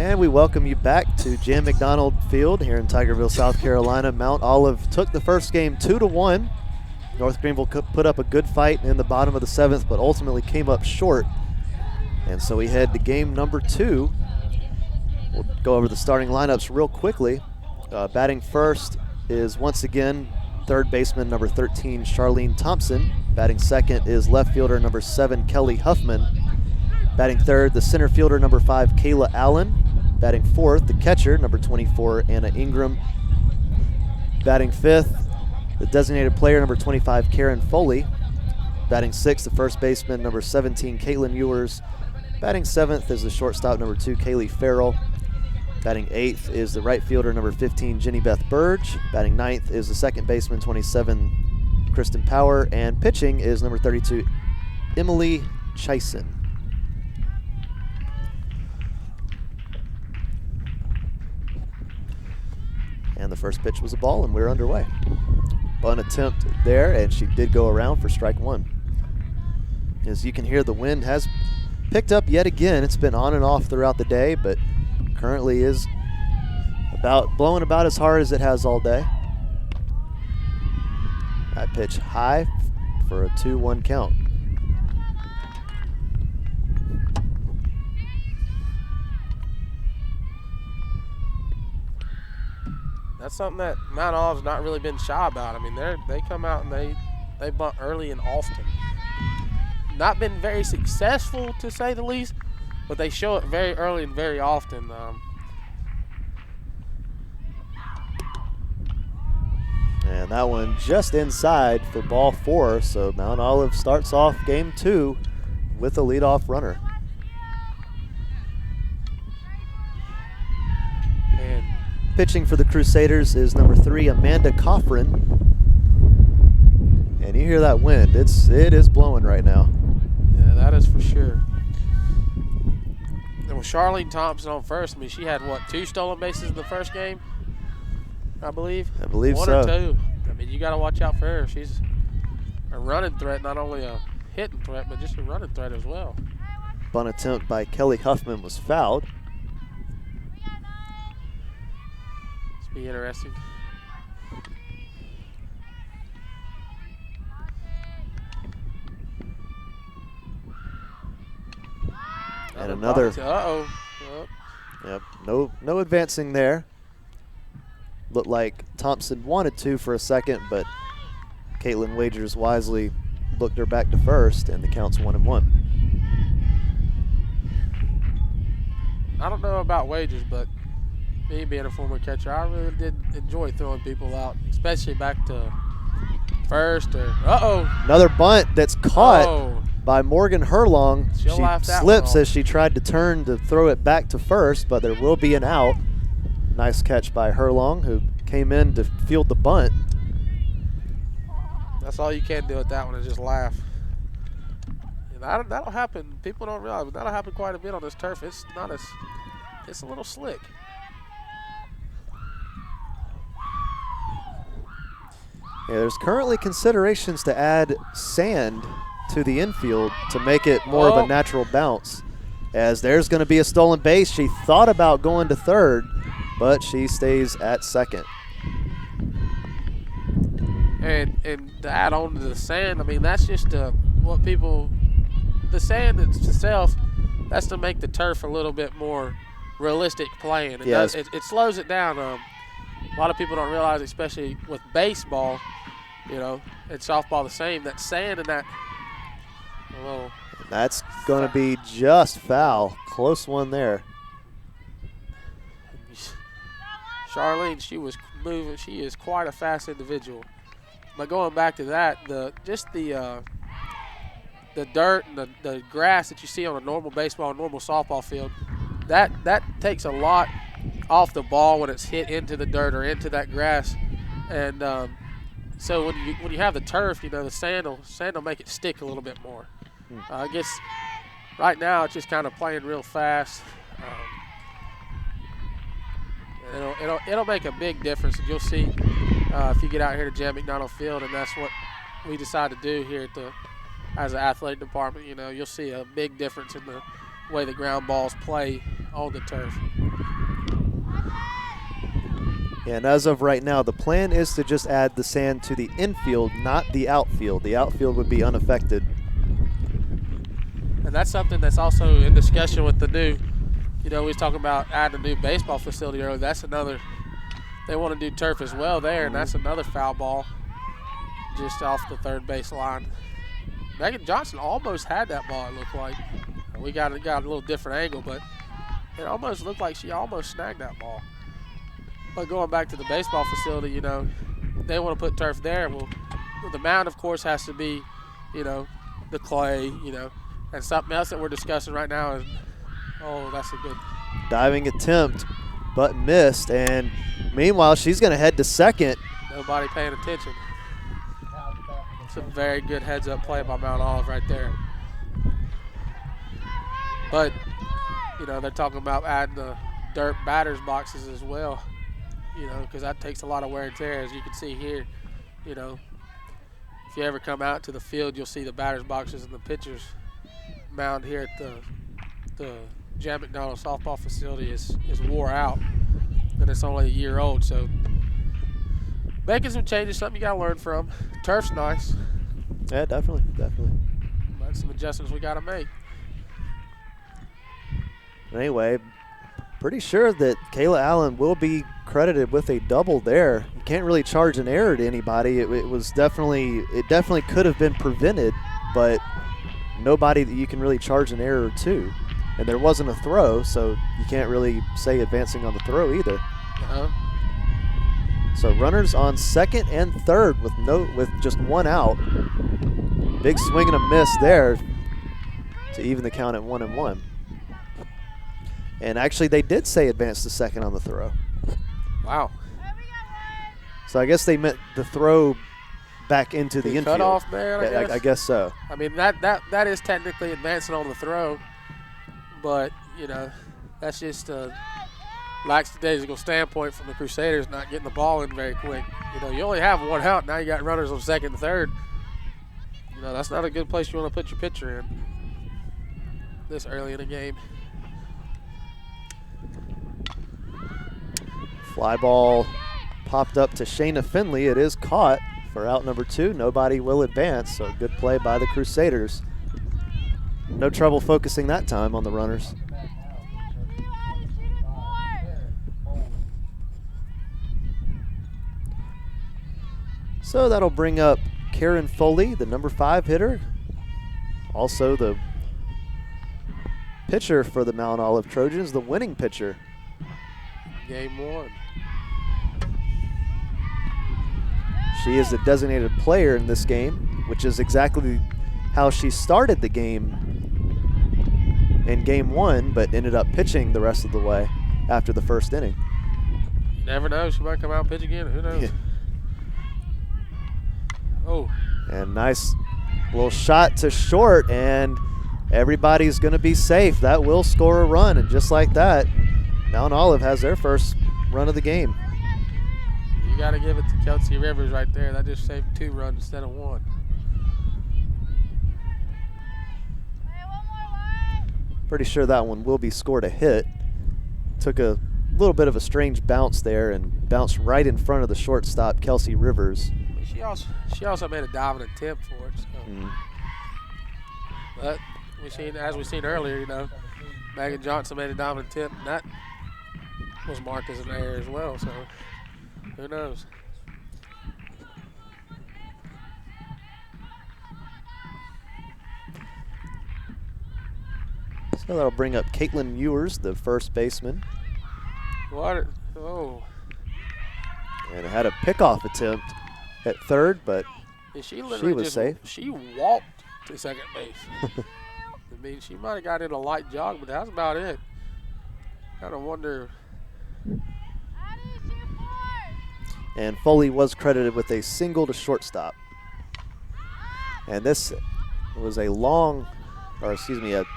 And we welcome you back to Jan McDonald Field here in Tigerville, South Carolina. Mount Olive took the first game 2-1. North Greenville put up a good fight in the bottom of the 7th, but ultimately came up short. And so we head to game number 2. We'll go over the starting lineups real quickly. Batting first is once again third baseman number 13, Charlene Thompson. Batting second is left fielder number 7, Kelly Huffman. Batting third, the center fielder number 5, Kayla Allen. Batting fourth, the catcher number 24, Anna Ingram. Batting fifth, the designated player number 25, Karen Foley. Batting sixth, the first baseman number 17, Caitlin Ewers. Batting seventh is the shortstop number 2, Kaylee Farrell. Batting eighth is the right fielder number 15, Jenny Beth Burge. Batting ninth is the second baseman 27, Kristen Power. And pitching is number 32, Emily Chison. And the first pitch was a ball, and we're underway. Bunt attempt there, and she did go around for strike 1. As you can hear, the wind has picked up yet again. It's been on and off throughout the day, but currently is blowing about as hard as it has all day. That pitch high for a 2-1 count. That's something that Mount Olive's not really been shy about. I mean, they come out and they bunt early and often. Not been very successful, to say the least, but they show it very early and very often. And that one just inside for ball 4, so Mount Olive starts off game 2 with a leadoff runner. And pitching for the Crusaders is number 3, Amanda Coffrin. And you hear that wind. It is blowing right now. yeah, that is for sure. And with Charlene Thompson on first, I mean, she had, what, 2 stolen bases in the first game, I believe? I believe One so. or 2. I mean, you got to watch out for her. She's a running threat, not only a hitting threat, but just a running threat as well. Bunt attempt by Kelly Huffman was fouled. This be interesting. And another. Uh-oh. Yep, no advancing there. Looked like Thompson wanted to for a second, but Caitlin Wagers wisely looked her back to first, and the count's 1-1. I don't know about Wagers, but me being a former catcher, I really did enjoy throwing people out, especially back to first or Another bunt that's caught by Morgan Herlong. She'll laugh She that slips one off. as she tried to turn to throw it back to first, but there will be an out. Nice catch by Herlong, who came in to field the bunt. That's all you can do with that one is just laugh. And that'll happen. People don't realize, but that'll happen quite a bit on this turf. It's not as, it's a little slick. Yeah, there's currently considerations to add sand to the infield to make it more of a natural bounce. As there's going to be a stolen base. She thought about going to third, but she stays at second. And to add on to the sand, I mean, that's just what people, the sand itself, that's to make the turf a little bit more realistic playing. It slows it down. A lot of people don't realize, especially with baseball, you know, and softball the same, that sand and that little. That's going to be just foul. Close one there. Charlene, she was moving. She is quite a fast individual. But going back to that, the dirt and the grass that you see on a normal baseball and normal softball field, that takes a lot off the ball when it's hit into the dirt or into that grass. And so when you have the turf, you know, the sand will make it stick a little bit more. I guess right now it's just kind of playing real fast. It'll make a big difference, and you'll see if you get out here to Jan McDonald Field, and that's what we decide to do here as an athletic department. You know, you'll see a big difference in the way the ground balls play on the turf. And as of right now, the plan is to just add the sand to the infield, not the outfield. The outfield would be unaffected. And that's something that's also in discussion with the new, we was talking about adding a new baseball facility earlier. That's another, they want to do turf as well there, and that's another foul ball just off the third base line. Megan Johnson almost had that ball, it looked like. We got a little different angle, but it almost looked like she almost snagged that ball. But going back to the baseball facility, they want to put turf there. Well, the mound, of course, has to be, the clay, and something else that we're discussing right now is, oh, that's a good diving attempt, but missed. And meanwhile, she's going to head to second. Nobody paying attention. It's a very good heads-up play by Mount Olive right there. But, they're talking about adding the dirt batters boxes as well, because that takes a lot of wear and tear, as you can see here. If you ever come out to the field, you'll see the batters boxes and the pitchers mound here at the Jan McDonald softball facility is wore out, and it's only a year old. So making some changes, something you got to learn from. Turf's nice. Yeah, definitely. But some adjustments we got to make. Anyway, pretty sure that Kayla Allen will be credited with a double there. You can't really charge an error to anybody. It definitely could have been prevented, but nobody that you can really charge an error to. And there wasn't a throw, so you can't really say advancing on the throw either. So runners on second and third with just one out. Big swing and a miss there to even the count at 1-1. And actually, they did say advance to second on the throw. Wow. So I guess they meant the throw back into the infield. Cut off man, I guess so. I mean, that is technically advancing on the throw, but that's just a lackadaisical standpoint from the Crusaders not getting the ball in very quick. You only have one out. Now you got runners on second and third. That's not a good place you want to put your pitcher in this early in the game. Fly ball popped up to Shayna Finley. It is caught for out number 2. Nobody will advance, so good play by the Crusaders. No trouble focusing that time on the runners. So that'll bring up Karen Foley, the number 5 hitter. Also the pitcher for the Mount Olive Trojans, the winning pitcher. Game 1. She is the designated player in this game, which is exactly how she started the game in game 1, but ended up pitching the rest of the way after the first inning. You never know. She might come out and pitch again. Who knows? Yeah. Oh. And nice little shot to short, and everybody's going to be safe. That will score a run, and just like that, Mount Olive has their first run of the game. You got to give it to Kelsey Rivers right there. That just saved 2 runs instead of 1. Pretty sure that one will be scored a hit. Took a little bit of a strange bounce there and bounced right in front of the shortstop, Kelsey Rivers. She also made a diving attempt for it. So. But as we seen earlier, Megan Johnson made a diving attempt, and that was marked as an error as well. So who knows? So that'll bring up Caitlin Ewers, the first baseman. What? Oh. And it had a pickoff attempt at third, but she was safe. She walked to second base. I mean, she might have got in a light jog, but that's about it. Kind of wonder. And Foley was credited with a single to shortstop. And this was a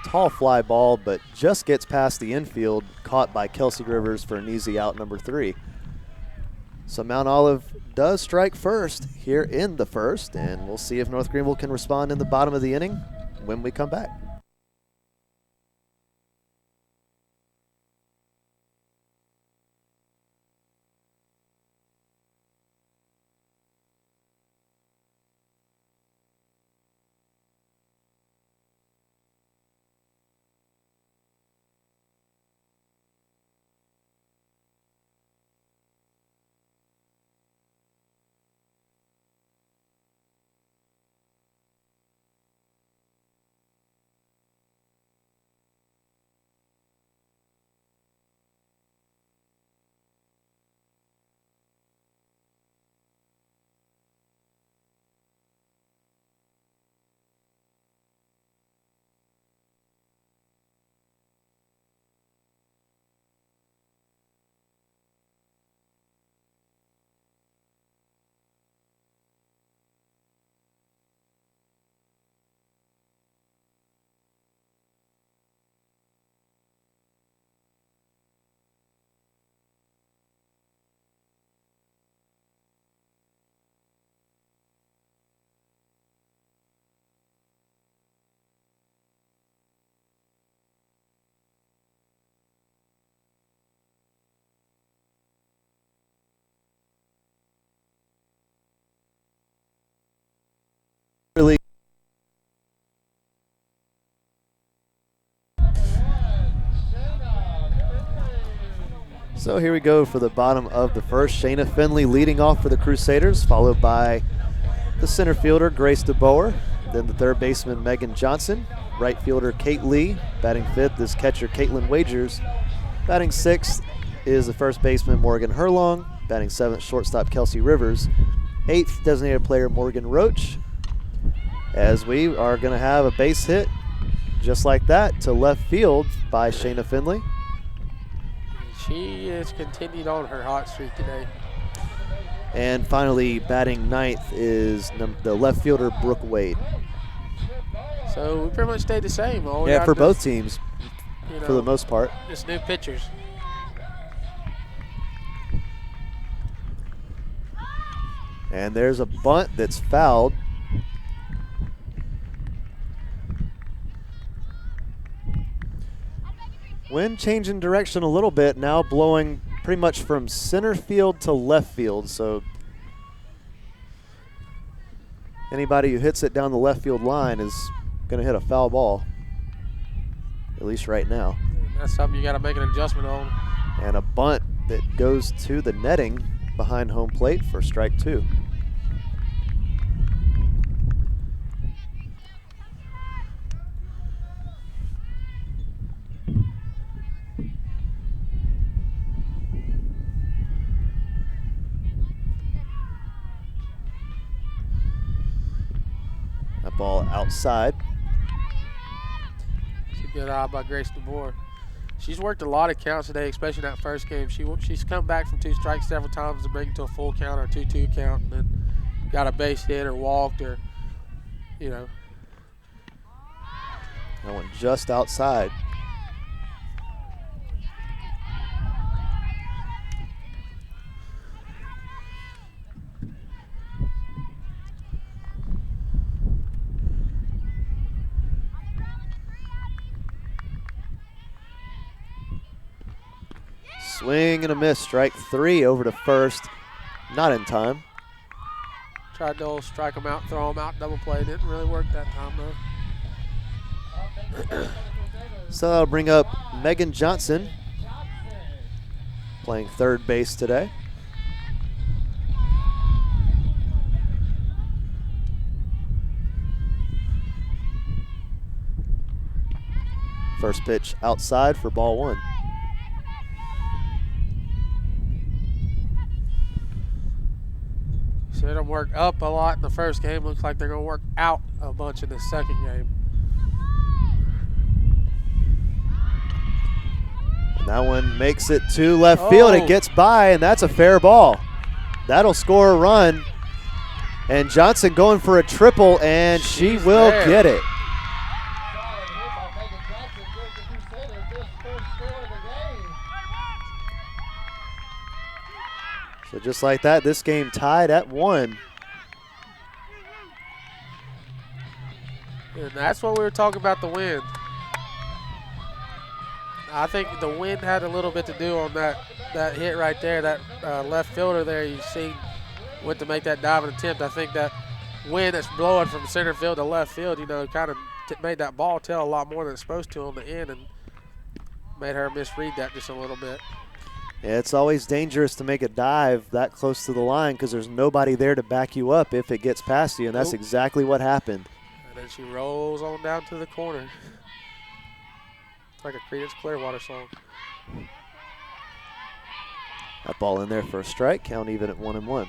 tall fly ball, but just gets past the infield, caught by Kelsey Rivers for an easy out number 3. So Mount Olive does strike first here in the first, and we'll see if North Greenville can respond in the bottom of the inning when we come back. So here we go for the bottom of the first. Shayna Finley leading off for the Crusaders, followed by the center fielder, Grace DeBoer. Then the third baseman, Megan Johnson. Right fielder, Kate Lee. Batting fifth is catcher, Caitlin Wagers. Batting sixth is the first baseman, Morgan Herlong. Batting seventh, shortstop, Kelsey Rivers. Eighth, designated player, Morgan Roach. As we are going to have a base hit just like that to left field by Shayna Finley. She has continued on her hot streak today. And finally, batting ninth is the left fielder, Brooke Wade. So we pretty much stayed the same. Yeah, for both teams, for the most part. Just new pitchers. And there's a bunt that's fouled. Wind changing direction a little bit, now blowing pretty much from center field to left field. So anybody who hits it down the left field line is going to hit a foul ball, at least right now. That's something you got to make an adjustment on. And a bunt that goes to the netting behind home plate for strike two. That ball outside. It's a good eye by Grace DeBoer. She's worked a lot of counts today, especially in that first game. She's come back from two strikes several times to bring it to a full count or a 2-2 count, and then got a base hit or walked or, you know. That one just outside. Swing and a miss, strike three over to first. Not in time. Tried to strike him out, throw him out, double play. Didn't really work that time, though. So that'll bring up Megan Johnson, playing third base today. First pitch outside for ball one. So they don't work up a lot in the first game. Looks like they're going to work out a bunch in the second game. And that one makes it to left field. It gets by, and that's a fair ball. That'll score a run. And Johnson going for a triple, and she will get it. So just like that, this game tied at 1. And that's what we were talking about, the wind. I think the wind had a little bit to do on that hit right there. That left fielder there you see went to make that diving attempt. I think that wind that's blowing from center field to left field, you know, kind of made that ball tail a lot more than it's supposed to on the end and made her misread that just a little bit. Yeah, it's always dangerous to make a dive that close to the line because there's nobody there to back you up if it gets past you, and that's exactly what happened. And then she rolls on down to the corner. It's like a Creedence Clearwater song. That ball in there for a strike, count even at 1-1.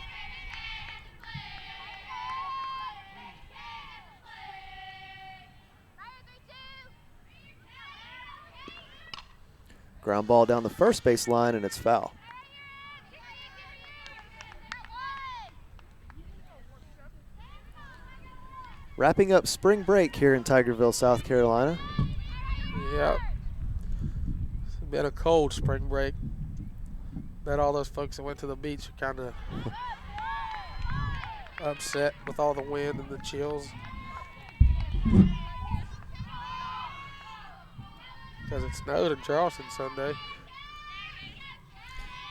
Ground ball down the first base line, and it's foul. Wrapping up spring break here in Tigerville, South Carolina. Yep. It's been a cold spring break. Bet all those folks that went to the beach are kind of upset with all the wind and the chills. Because it snowed in Charleston Sunday.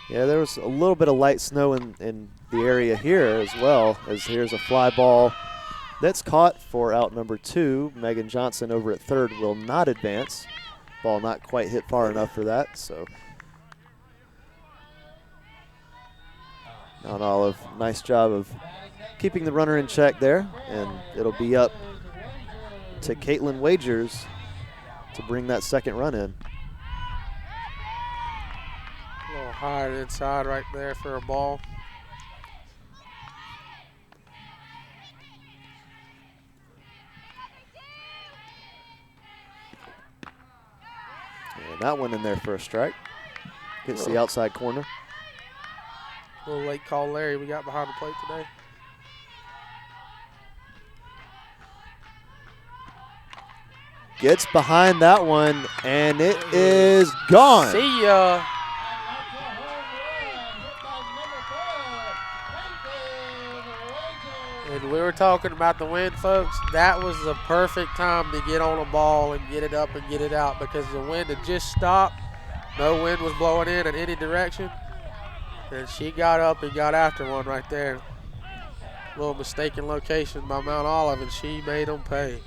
Yeah, there was a little bit of light snow in the area here as well, as here's a fly ball that's caught for out number 2. Megan Johnson over at third will not advance. Ball not quite hit far enough for that, so Mount Olive, nice job of keeping the runner in check there, and it'll be up to Caitlin Wagers to bring that second run in. A little higher inside right there for a ball. And that one in there for a strike. Hits the outside corner. A little late call, Larry. We got behind the plate today. Gets behind that one, and it is gone. See ya. And we were talking about the wind, folks. That was the perfect time to get on a ball and get it up and get it out, because the wind had just stopped. No wind was blowing in any direction. And she got up and got after one right there. Little mistaken location by Mount Olive, and she made them pay.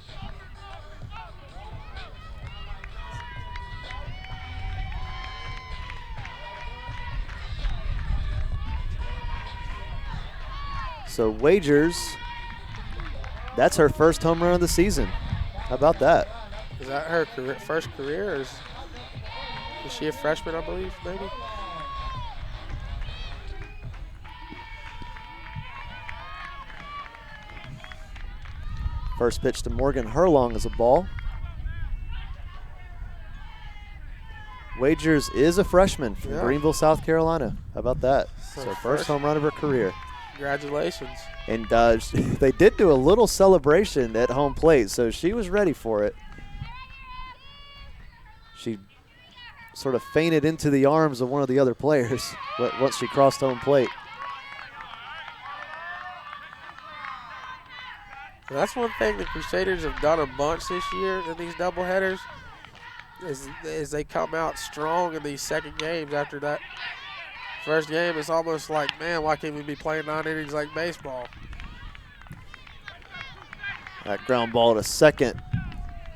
So Wagers, that's her first home run of the season. How about that? Is that her first career, or is she a freshman, I believe, maybe? First pitch to Morgan Herlong is a ball. Wagers is a freshman from Greenville, South Carolina. How about that? So first home run of her career. Congratulations. And they did do a little celebration at home plate, so she was ready for it. She sort of fainted into the arms of one of the other players once she crossed home plate. That's one thing the Crusaders have done a bunch this year in these doubleheaders, is they come out strong in these second games. After that first game, it's almost like, man, why can't we be playing 9 innings like baseball? That ground ball to second,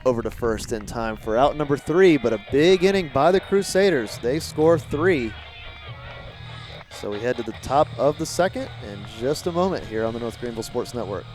over to first in time for out number 3, but a big inning by the Crusaders. They score 3. So we head to the top of the second in just a moment here on the North Greenville Sports Network.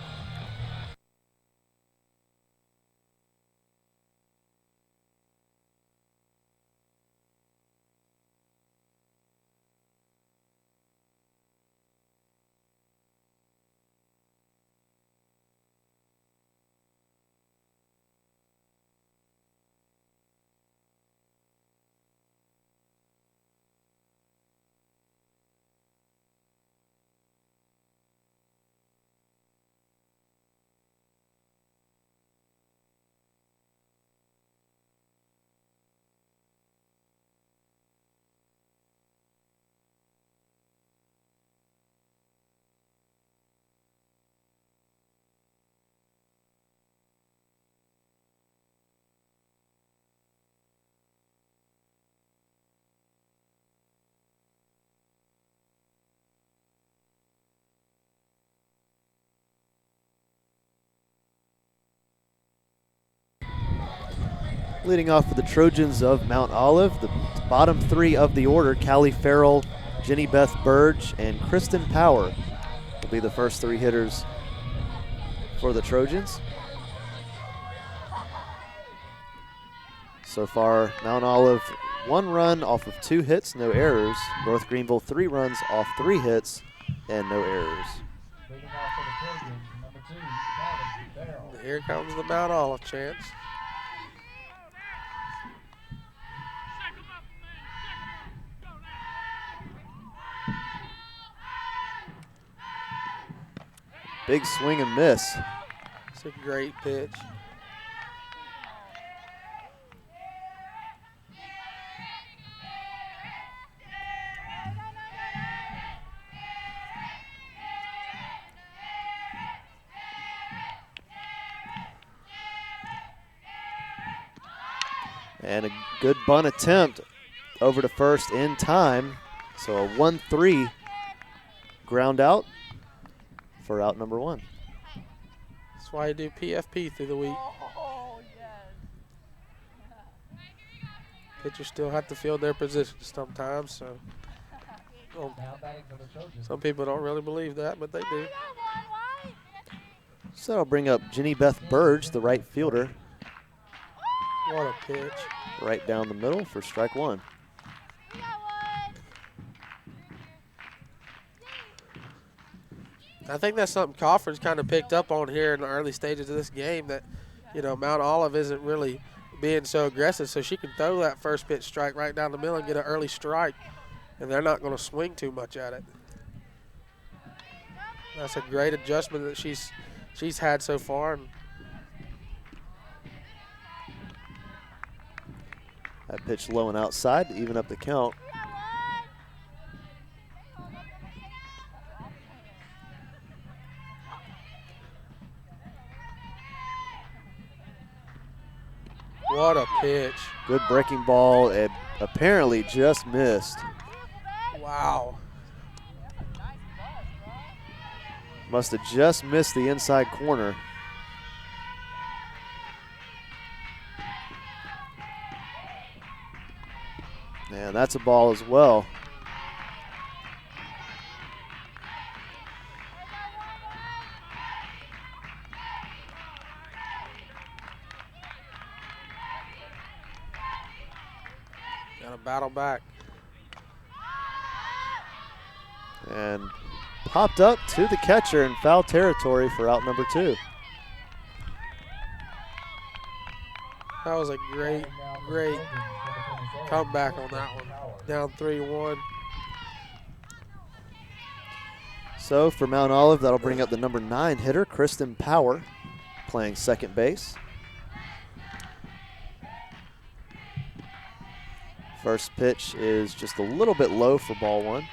Leading off with the Trojans of Mount Olive, the bottom 3 of the order, Callie Farrell, Jenny Beth Burge, and Kristen Power will be the first 3 hitters for the Trojans. So far, Mount Olive 1 run off of 2 hits, no errors. North Greenville 3 runs off 3 hits and no errors. Here comes the Mount Olive chance. Big swing and miss. It's a great pitch. And a good bunt attempt over to first in time. So a 1-3 ground out for out number 1. That's why you do PFP through the week. Pitchers still have to field their positions sometimes, so Some people don't really believe that, but they do. So that'll bring up Jenny Beth Burge, the right fielder. What a pitch. Right down the middle for strike one. I think that's something Coffrin's kind of picked up on here in the early stages of this game, that, you know, Mount Olive isn't really being so aggressive, so she can throw that first pitch strike right down the middle and get an early strike, and they're not going to swing too much at it. That's a great adjustment that she's had so far. And that pitch low and outside to even up the count. What a pitch. Good breaking ball, and apparently just missed. Wow. Must have just missed the inside corner. And that's a ball as well. Got to battle back. And popped up to the catcher in foul territory for out number 2. That was a great comeback on that one. Down 3-1. So for Mount Olive, that'll bring up the number 9 hitter, Kristen Power, playing second base. First pitch is just a little bit low for ball 1.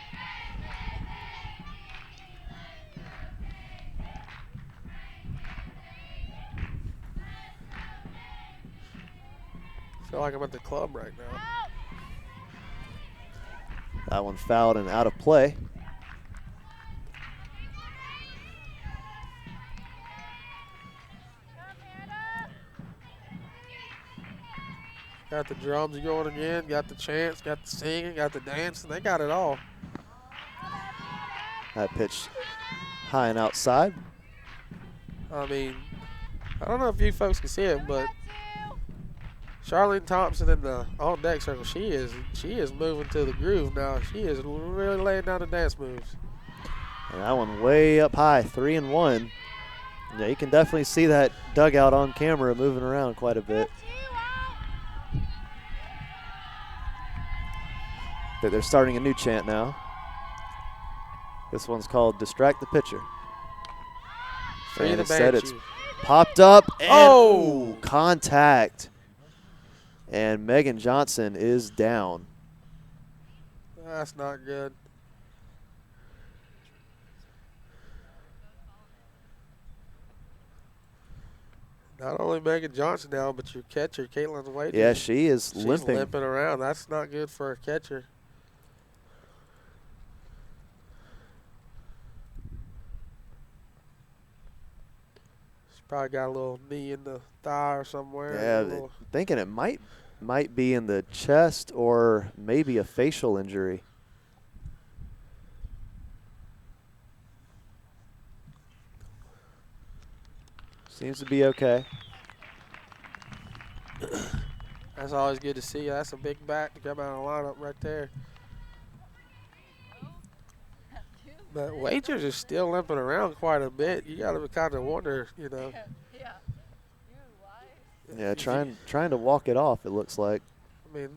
I feel like I'm at the club right now. That one fouled and out of play. Got the drums going again, got the chants, got the singing, got the dancing. They got it all. That pitch high and outside. I mean, I don't know if you folks can see it, but Charlene Thompson in the on-deck circle, she is moving to the groove now. She is really laying down the dance moves. And that one way up high, 3-1. Yeah, you can definitely see that dugout on camera moving around quite a bit. They're starting a new chant now. This one's called Distract the Pitcher. Free and the instead Banshee. it's popped up and Oh! Contact. And Megan Johnson is down. That's not good. Not only Megan Johnson now, but your catcher, Caitlin Wade. Yeah, she's She's limping. limping around. That's not good for a catcher. She's probably got a little knee in the thigh or somewhere. Yeah, thinking it might be in the chest or maybe a facial injury. Seems to be okay. That's always good to see. That's a big bat to come out of the lineup right there. But Wagers is still limping around quite a bit. You got to kind of wonder, you know. Yeah, trying to walk it off, it looks like. I mean,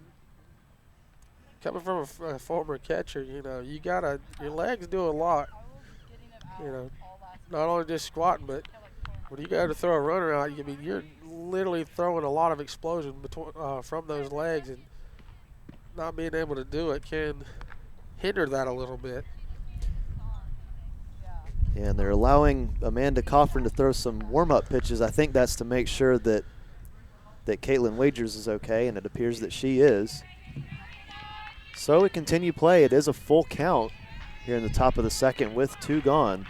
coming from a former catcher, you know, your legs do a lot. You know, not only just squatting, but when you go to throw a runner out, I mean, you're literally throwing a lot of explosion from those legs, and not being able to do it can hinder that a little bit. Yeah, and they're allowing Amanda Coffrin to throw some warm-up pitches. I think that's to make sure that Caitlin Wagers is okay, and it appears that she is. So we continue play. It is a full count here in the top of the second with 2 gone.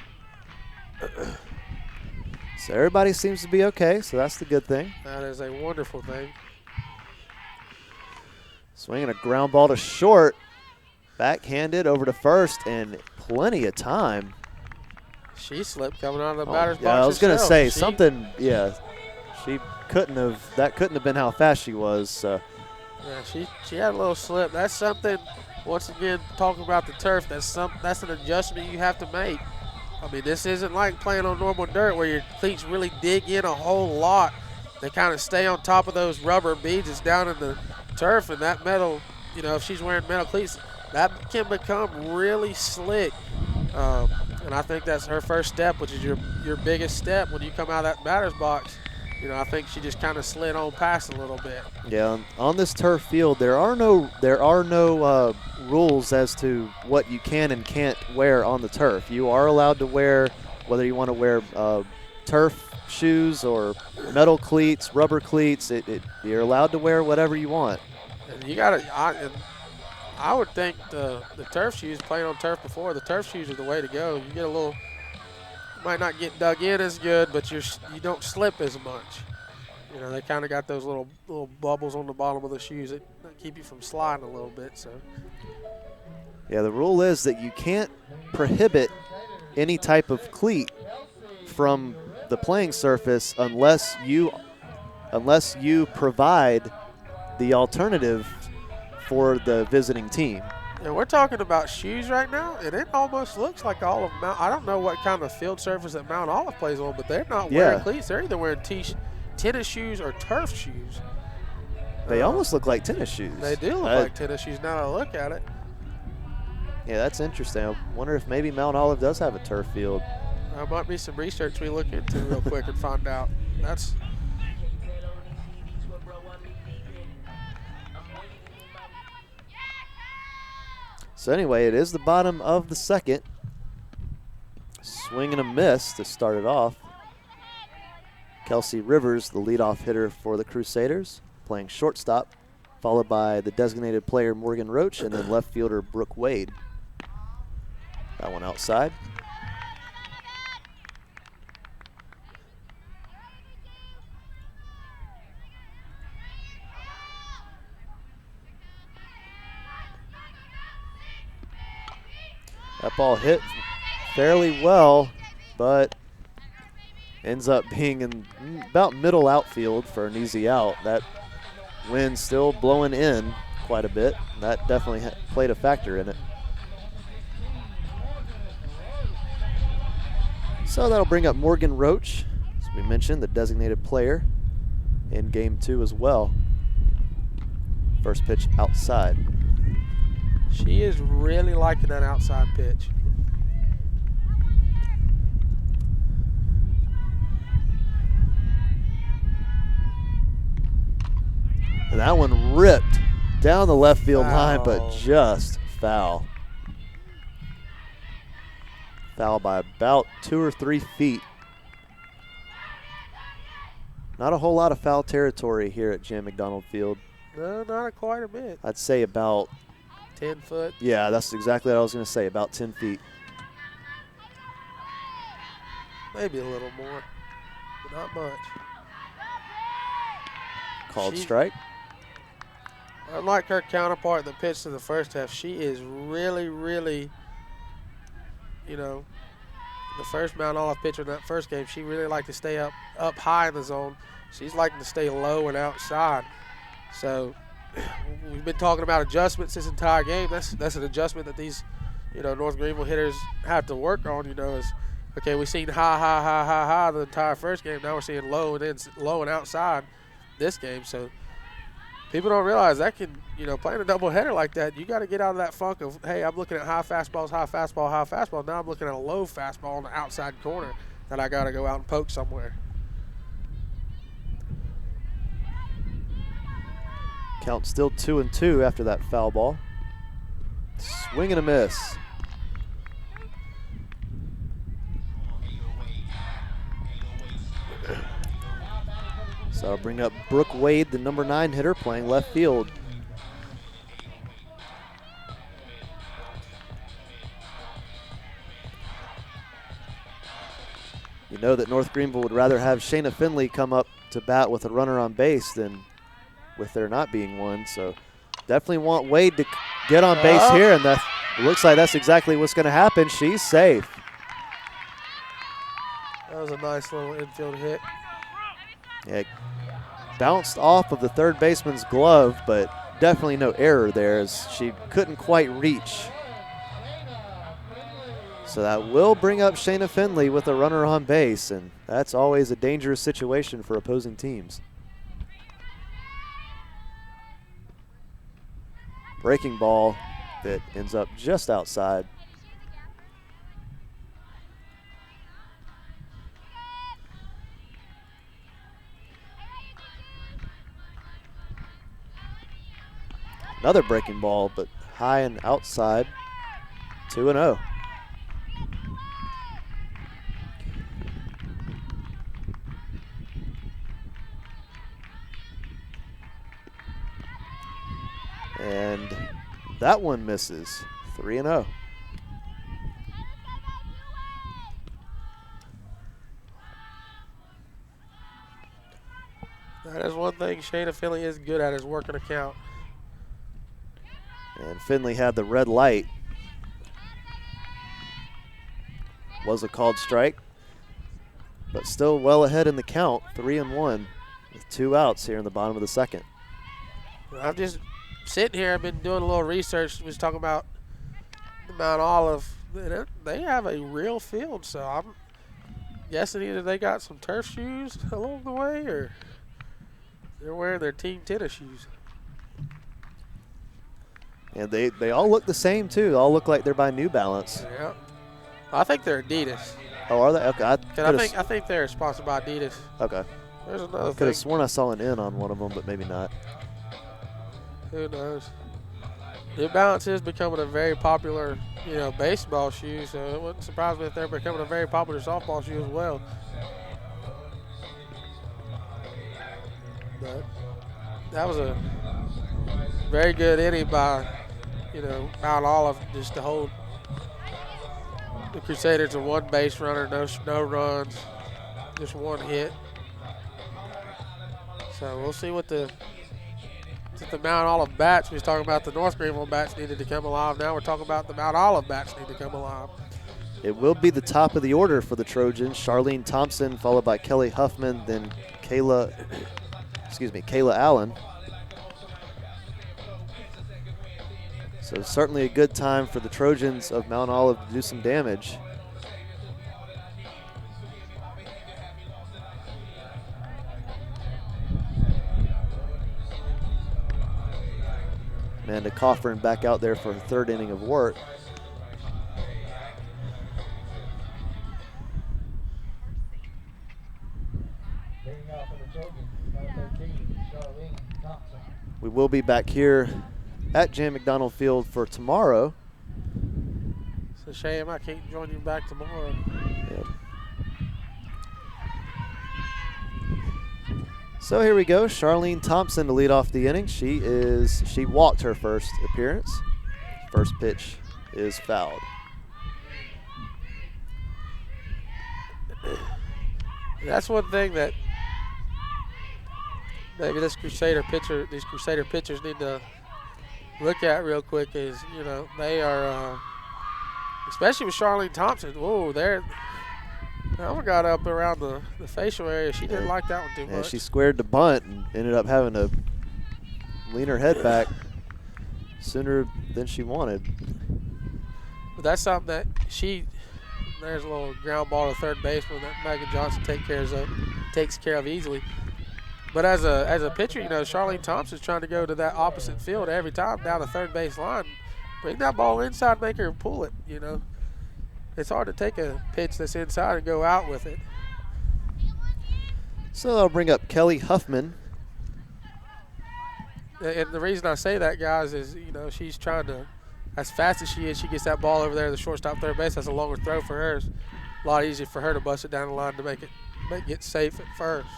So everybody seems to be okay, so that's the good thing. That is a wonderful thing. Swinging a ground ball to short. Backhanded over to first, and plenty of time. She slipped coming out of the batter's box. Yeah, I was going to say she couldn't have been how fast she was. Yeah, she had a little slip. That's something, once again, talking about the turf, that's an adjustment you have to make. I mean, this isn't like playing on normal dirt where your cleats really dig in a whole lot. They kind of stay on top of those rubber beads. It's down in the turf, and that metal, if she's wearing metal cleats, that can become really slick. And I think that's her first step, which is your biggest step when you come out of that batter's box. I think she just kind of slid on past a little bit. Yeah, on this turf field, there are no rules as to what you can and can't wear on the turf. You are allowed to wear, whether you want to wear turf shoes or metal cleats, rubber cleats. You're allowed to wear whatever you want. And you got to. I would think the turf shoes, playing on turf before, the turf shoes are the way to go. You get a little, you might not get dug in as good, but you don't slip as much. They kind of got those little bubbles on the bottom of the shoes that keep you from sliding a little bit. So. Yeah, the rule is that you can't prohibit any type of cleat from the playing surface unless you provide the alternative for the visiting team. And we're talking about shoes right now, and it almost looks like all of Mount. I don't know what kind of field surface that Mount Olive plays on, but they're not wearing cleats. They're either wearing tennis shoes or turf shoes. They almost look like tennis shoes. They do look like tennis shoes now that I look at it. Yeah, that's interesting. I wonder if maybe Mount Olive does have a turf field. There might be some research we look into real quick and find out. So anyway, it is the bottom of the second. Swing and a miss to start it off. Kelsey Rivers, the leadoff hitter for the Crusaders, playing shortstop, followed by the designated player Morgan Roach and then left fielder Brooke Wade. That one outside. That ball hit fairly well, but ends up being in about middle outfield for an easy out. That wind still blowing in quite a bit. That definitely played a factor in it. So that'll bring up Morgan Roach, as we mentioned, the designated player in game 2 as well. First pitch outside. She is really liking that outside pitch. And that one ripped down the left field line, but just foul. Foul by about 2 or 3 feet. Not a whole lot of foul territory here at Jim McDonald Field. No, not quite a bit. I'd say about 10 foot. Yeah, that's exactly what I was going to say, about 10 feet. Maybe a little more, but not much. Called strike. Unlike her counterpart that pitched in the first half, she is really, really, the first Mount Olive pitcher in that first game, she really liked to stay up high in the zone. She's liking to stay low and outside. So we've been talking about adjustments this entire game. That's an adjustment that these, North Greenville hitters have to work on. Is okay. We've seen high the entire first game. Now we're seeing low and outside this game. So people don't realize that can, playing a doubleheader like that, you got to get out of that funk of, hey, I'm looking at high fastballs, high fastball, high fastball. Now I'm looking at a low fastball on the outside corner that I got to go out and poke somewhere. Count still 2-2 after that foul ball. Swing and a miss. So I'll bring up Brooke Wade, the number 9 hitter, playing left field. You know that North Greenville would rather have Shayna Finley come up to bat with a runner on base than with there not being one. So definitely want Wade to get on base here, and that looks like that's exactly what's going to happen. She's safe. That was a nice little infield hit. Yeah, bounced off of the third baseman's glove, but definitely no error there as she couldn't quite reach. So that will bring up Shayna Finley with a runner on base, and that's always a dangerous situation for opposing teams. Breaking ball that ends up just outside. Another breaking ball, but high and outside. 2-0. And that one misses. 3-0. That is one thing Shayna Finley is good at, is working a count. And Finley had the red light. Was a called strike, but still well ahead in the count, 3-1 with 2 outs here in the bottom of the second. I'm just sitting here. I've been doing a little research. We was talking about Mount Olive. They have a real field, so I'm guessing either they got some turf shoes along the way or they're wearing their team tennis shoes. And they all look the same, too. They all look like they're by New Balance. Yeah. I think they're Adidas. Oh, are they? Okay. I think they're sponsored by Adidas. Okay. There's another Could have sworn I saw an N on one of them, but maybe not. Who knows? New Balance is becoming a very popular, baseball shoe, so it wouldn't surprise me if they're becoming a very popular softball shoe as well. But that was a very good inning by, Mount Olive, just to hold the Crusaders a one base runner, no runs, just one hit. So we'll see what the Mount Olive bats. We was talking about the North Greenville bats needed to come alive. Now we're talking about the Mount Olive bats need to come alive. It will be the top of the order for the Trojans. Charlene Thompson, followed by Kelly Huffman, then Kayla Allen. So certainly a good time for the Trojans of Mount Olive to do some damage. Amanda Coffrin back out there for her third inning of work. We will be back here at Jan McDonald Field for tomorrow. It's a shame I can't join you back tomorrow. Yep. So here we go. Charlene Thompson to lead off the inning. She walked her first appearance. First pitch is fouled. That's one thing that maybe these Crusader pitchers need to look at real quick is, they are, especially with Charlene Thompson, that one got up around the facial area. She didn't like that one too much. She squared the bunt and ended up having to lean her head back sooner than she wanted. But that's something that there's a little ground ball to third baseman that Megan Johnson takes care of easily. But as a pitcher, Charlene Thompson's trying to go to that opposite field every time down the third base line. Bring that ball inside, make her pull it, It's hard to take a pitch that's inside and go out with it. So I'll bring up Kelly Huffman. And the reason I say that, guys, is, she's trying to, as fast as she is, she gets that ball over there to the shortstop third base. That's a longer throw for her. It's a lot easier for her to bust it down the line to make it safe at first.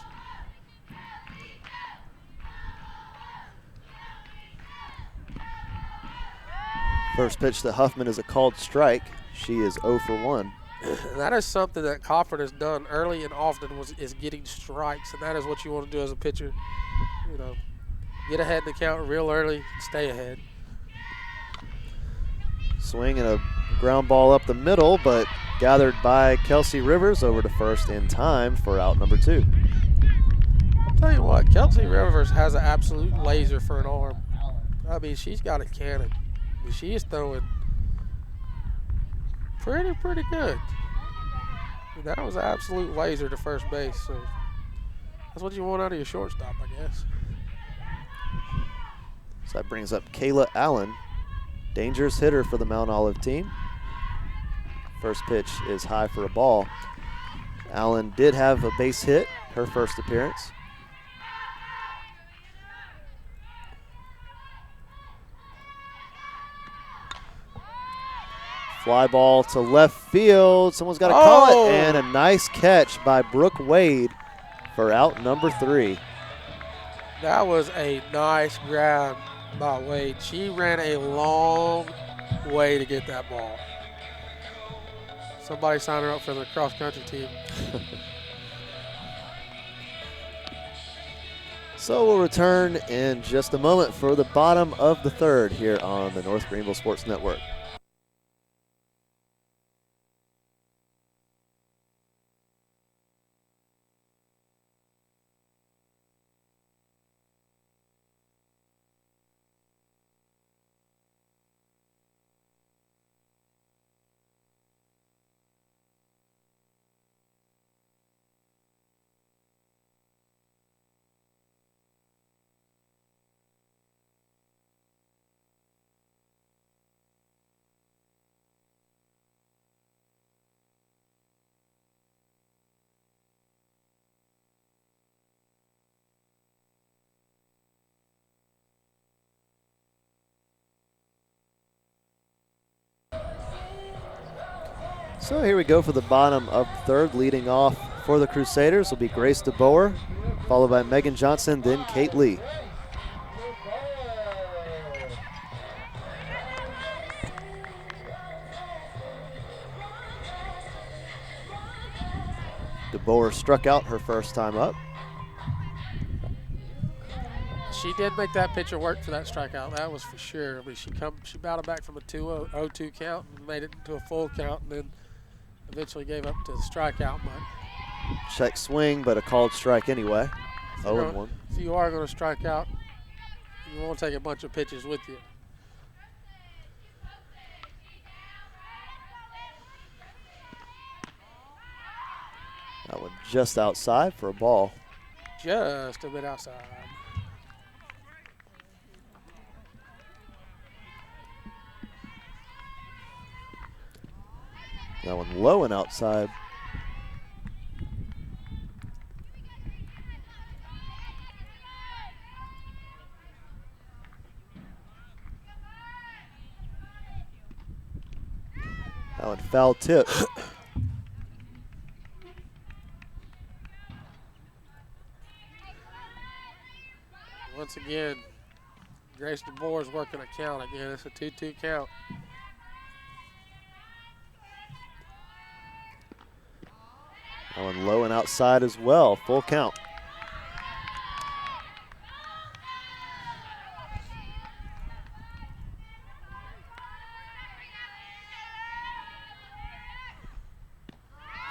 First pitch to Huffman is a called strike. She is 0 for 1. That is something that Cofford has done early and often is getting strikes, and that is what you want to do as a pitcher. Get ahead in the count real early, stay ahead. Swing and a ground ball up the middle, but gathered by Kelsey Rivers over to first in time for out number 2. I'll tell you what, Kelsey Rivers has an absolute laser for an arm. I mean, she's got a cannon. I mean, she is throwing pretty good. And that was an absolute laser to first base, so that's what you want out of your shortstop, I guess. So that brings up Kayla Allen, dangerous hitter for the Mount Olive team. First pitch is high for a ball. Allen did have a base hit, her first appearance. Fly ball to left field. Someone's got to call it. And a nice catch by Brooke Wade for out number 3. That was a nice grab by Wade. She ran a long way to get that ball. Somebody sign her up for the cross-country team. So we'll return in just a moment for the bottom of the 3rd here on the North Greenville Sports Network. So here we go for the bottom of the 3rd. Leading off for the Crusaders will be Grace DeBoer, followed by Megan Johnson, then Kate Lee. DeBoer struck out her first time up. She did make that pitcher work for that strikeout. That was for sure. I mean, she battled back from a 2-0-2 count and made it into a full count, and then eventually gave up to the strikeout. But check swing, but a called strike anyway. 0-1. If you are going to strike out, you want to take a bunch of pitches with you. That one just outside for a ball. Just a bit outside. That one low and outside. That one foul tip. Once again, Grace DeBoer is working a count again. It's a 2-2 count. That one low and outside as well. Full count.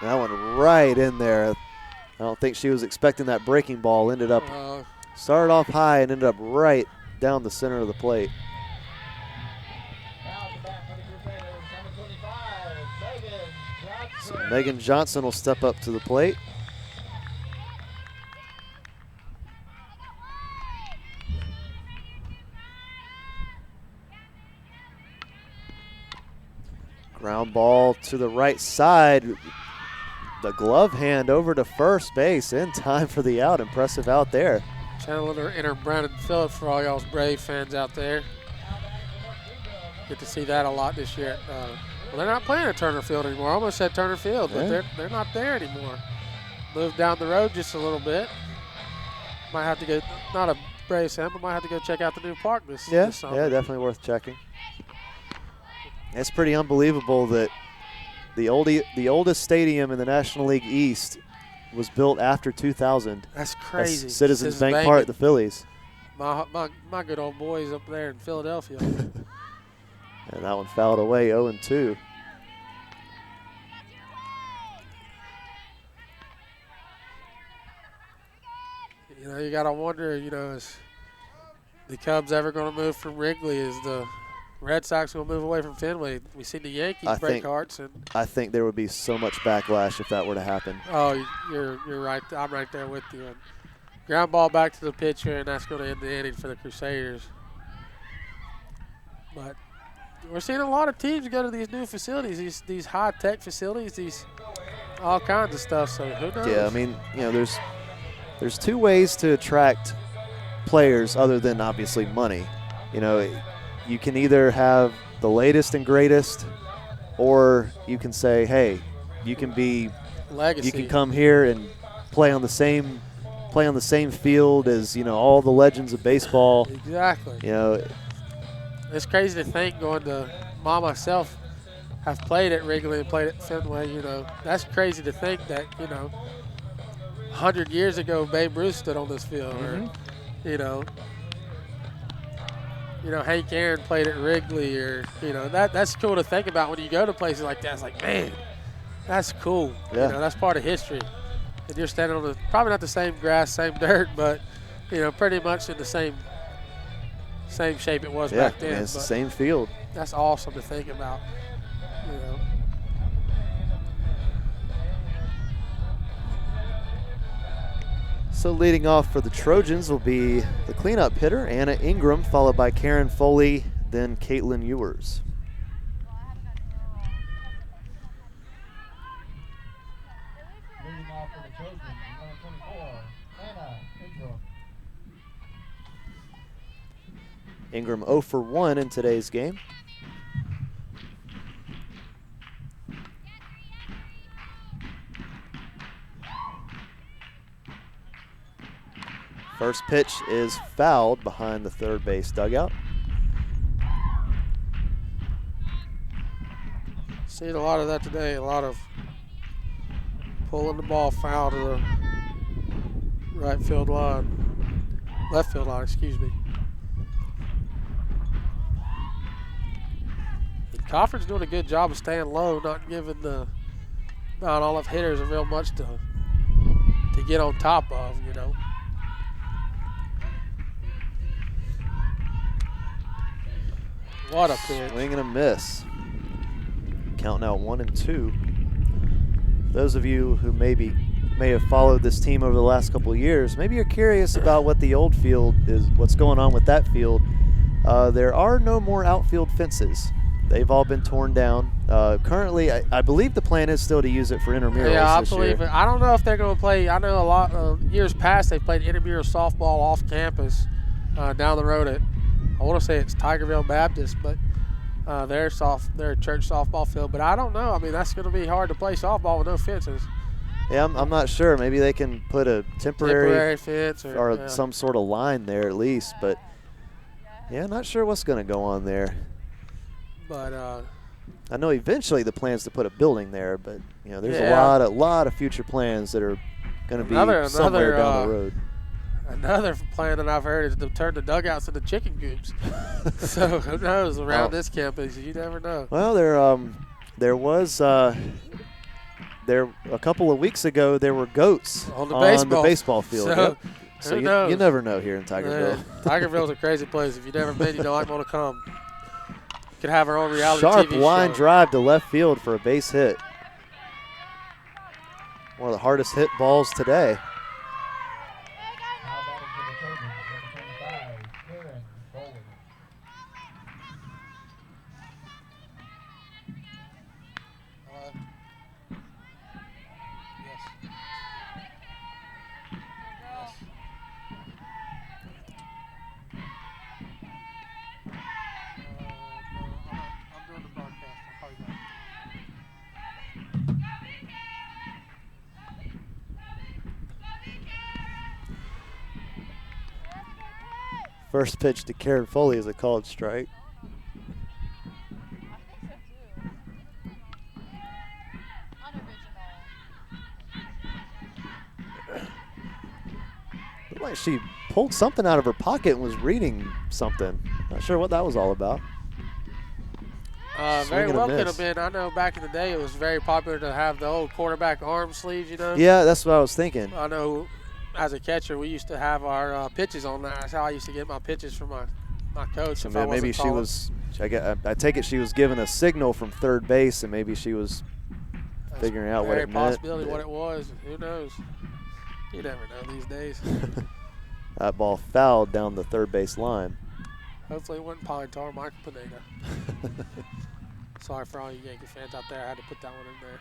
That one right in there. I don't think she was expecting that breaking ball. Ended up, started off high and ended up right down the center of the plate. So Megan Johnson will step up to the plate. Ground ball to the right side. The glove hand over to first base in time for the out. Impressive out there. Channeling her inner Brandon Phillips for all y'all's Brave fans out there. Get to see that a lot this year. Well, they're not playing at Turner Field anymore. I almost said Turner Field, but they're not there anymore. Moved down the road just a little bit. Might have to go, not a Braves fan, but might have to go check out the new park this summer. Yeah, definitely worth checking. It's pretty unbelievable that the oldest stadium in the National League East was built after 2000. That's crazy. That's Citizens Bank Park, the Phillies. My good old boys up there in Philadelphia. And that one fouled away, 0-2. You know, you got to wonder, you know, is the Cubs ever going to move from Wrigley? Is the Red Sox going to move away from Fenway? We've seen the Yankees break hearts. I think there would be so much backlash if that were to happen. Oh, you're right. I'm right there with you. And ground ball back to the pitcher, and that's going to end the inning for the Crusaders. But we're seeing a lot of teams go to these new facilities, these high-tech facilities, these all kinds of stuff. So who knows? Yeah, I mean, you know, there's two ways to attract players other than obviously money. You know, you can either have the latest and greatest, or you can say, hey, you can be legacy. You can come here and play on the same field as, you know, all the legends of baseball. Exactly. You know, it's crazy to think, going to myself have played at Wrigley and played at Fenway. You know, that's crazy to think that, you know, 100 years ago Babe Ruth stood on this field, or you know, Hank Aaron played at Wrigley, or you know, that's cool to think about when you go to places like that. It's like, man, that's cool. Yeah. You know, that's part of history. And you're standing on probably not the same grass, same dirt, but you know, pretty much in the same shape it was back then. Yeah, it's the same field. That's awesome to think about. You know. So leading off for the Trojans will be the cleanup hitter, Anna Ingram, followed by Karen Foley, then Caitlin Ewers. Leading off for the Trojans, number 24, Anna Ingram. Ingram 0 for 1 in today's game. First pitch is fouled behind the third base dugout. Seen a lot of that today, a lot of pulling the ball foul to the left field line, excuse me. Cofford's doing a good job of staying low, not giving the Mount Olive hitters a real much to get on top of, you know. What a pitch. Swing and a miss. Count now 1-2. Those of you who may have followed this team over the last couple of years, maybe you're curious about what the old field is, what's going on with that field. There are no more outfield fences. They've all been torn down. Currently, I believe the plan is still to use it for intramurals. Yeah, I this believe year. it. I don't know if they're going to play. I know a lot of years past they played intramural softball off campus down the road at, I want to say it's Tigerville Baptist, but their church softball field. But I don't know. I mean, that's going to be hard to play softball with no fences. Yeah, I'm not sure. Maybe they can put a temporary fence or some sort of line there at least. But yeah, not sure what's going to go on there. But I know eventually the plan's to put a building there, but you know, there's a lot of future plans that are going to be somewhere down the road. Another plan that I've heard is to turn the dugouts into chicken coops. So who knows around this campus? You never know. Well, there was a couple of weeks ago there were goats on the baseball field. So, so you never know here in Tigerville. Tigerville's a crazy place. If you've never been, you don't want to come. Could have our own reality Sharp TV line show. drive to left field for a base hit. One of the hardest hit balls today. Now batting for the Trojans, number 25, Karen Foley. I'm doing the broadcast. I'll call you back. First pitch to Karen Foley is a called strike. Looked like she pulled something out of her pocket and was reading something. Not sure what that was all about. Very Swing and a well could miss. have been. I know back in the day it was very popular to have the old quarterback arm sleeves, you know. Yeah, that's what I was thinking. I know as a catcher we used to have our pitches on that. That's how I used to get my pitches from my coach. So if I maybe wasn't she calling. was. I take it she was given a signal from third base, and maybe she was That's figuring out what very it meant. possibility what it was. Who knows? You never know these days. That ball fouled down the third base line. Hopefully it wasn't Pine Tar, Michael Pineda. Sorry for all you Yankee fans out there. I had to put that one in there.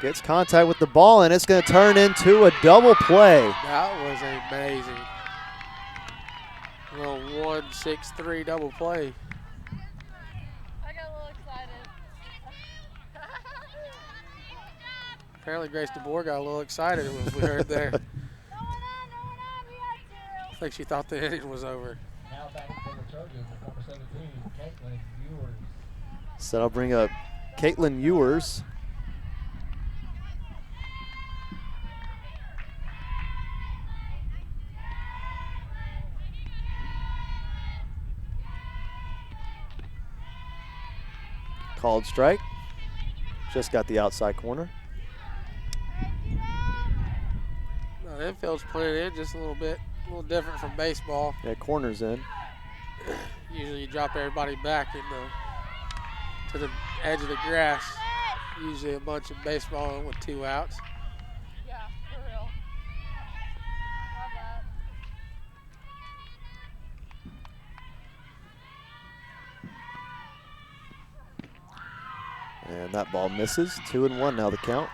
Gets contact with the ball, and it's going to turn into a double play. That was amazing. A little 1-6-3 double play. I got a little excited. Apparently Grace DeBoer got a little excited when we heard there. I think she thought the inning was over. Now back for the Trojans with number 17, Caitlin Ewers. So I'll bring up Caitlin Ewers. Called strike. Just got the outside corner. No, the infield's playing in just a little bit, a little different from baseball. Yeah, corner's in. Usually you drop everybody back to the edge of the grass. Usually a bunch of baseball with 2 outs. Yeah, for real. Love that. And that ball misses. 2-1 now the count.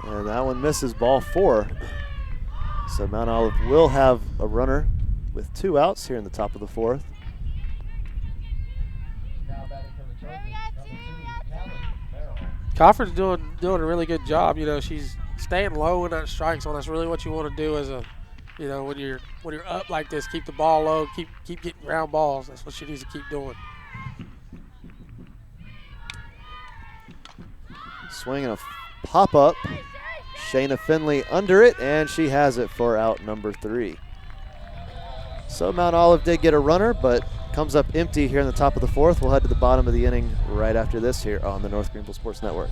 And that one misses, ball 4. So Mount Olive will have a runner with 2 outs here in the top of the 4th. Now batting for the Trojans, number 2, Callie Merrill. Coffer's doing a really good job. You know, she's staying low in that strike zone. That's really what you want to do as a, you know, when you're up like this, keep the ball low, keep getting ground balls. That's what she needs to keep doing. Swing and a pop up. Shayna Finley under it, and she has it for out number 3. So Mount Olive did get a runner, but comes up empty here in the top of the 4th. We'll head to the bottom of the inning right after this here on the North Greenville Sports Network.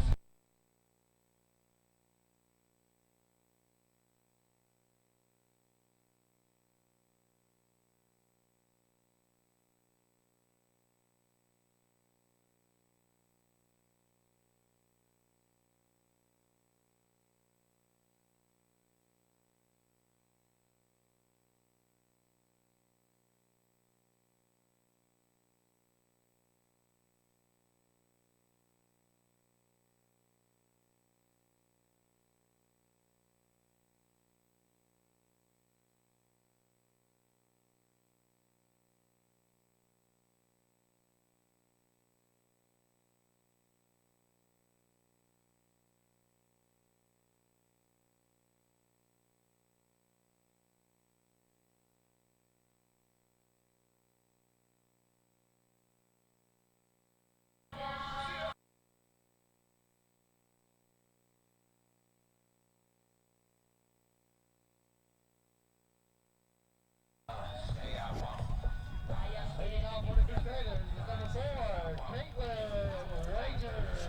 Leading off for the Crusaders is number 4, Caitlin Rangers.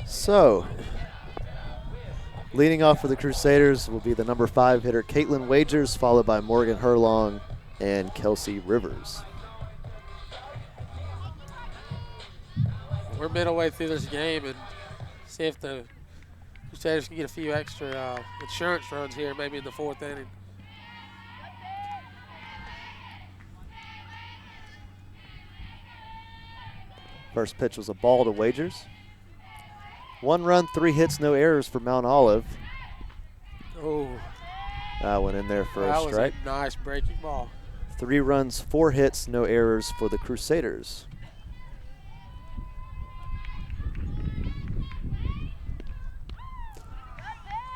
So, leading off for the Crusaders will be the number 5 hitter, Caitlin Wagers, followed by Morgan Herlong and Kelsey Rivers. We're middle way through this game and see if the Crusaders can get a few extra insurance runs here, maybe in the 4th inning. First pitch was a ball to Wagers. 1 run, 3 hits, no errors for Mount Olive. Oh, That one in there for a that strike. was a nice breaking ball. 3 runs, 4 hits, no errors for the Crusaders.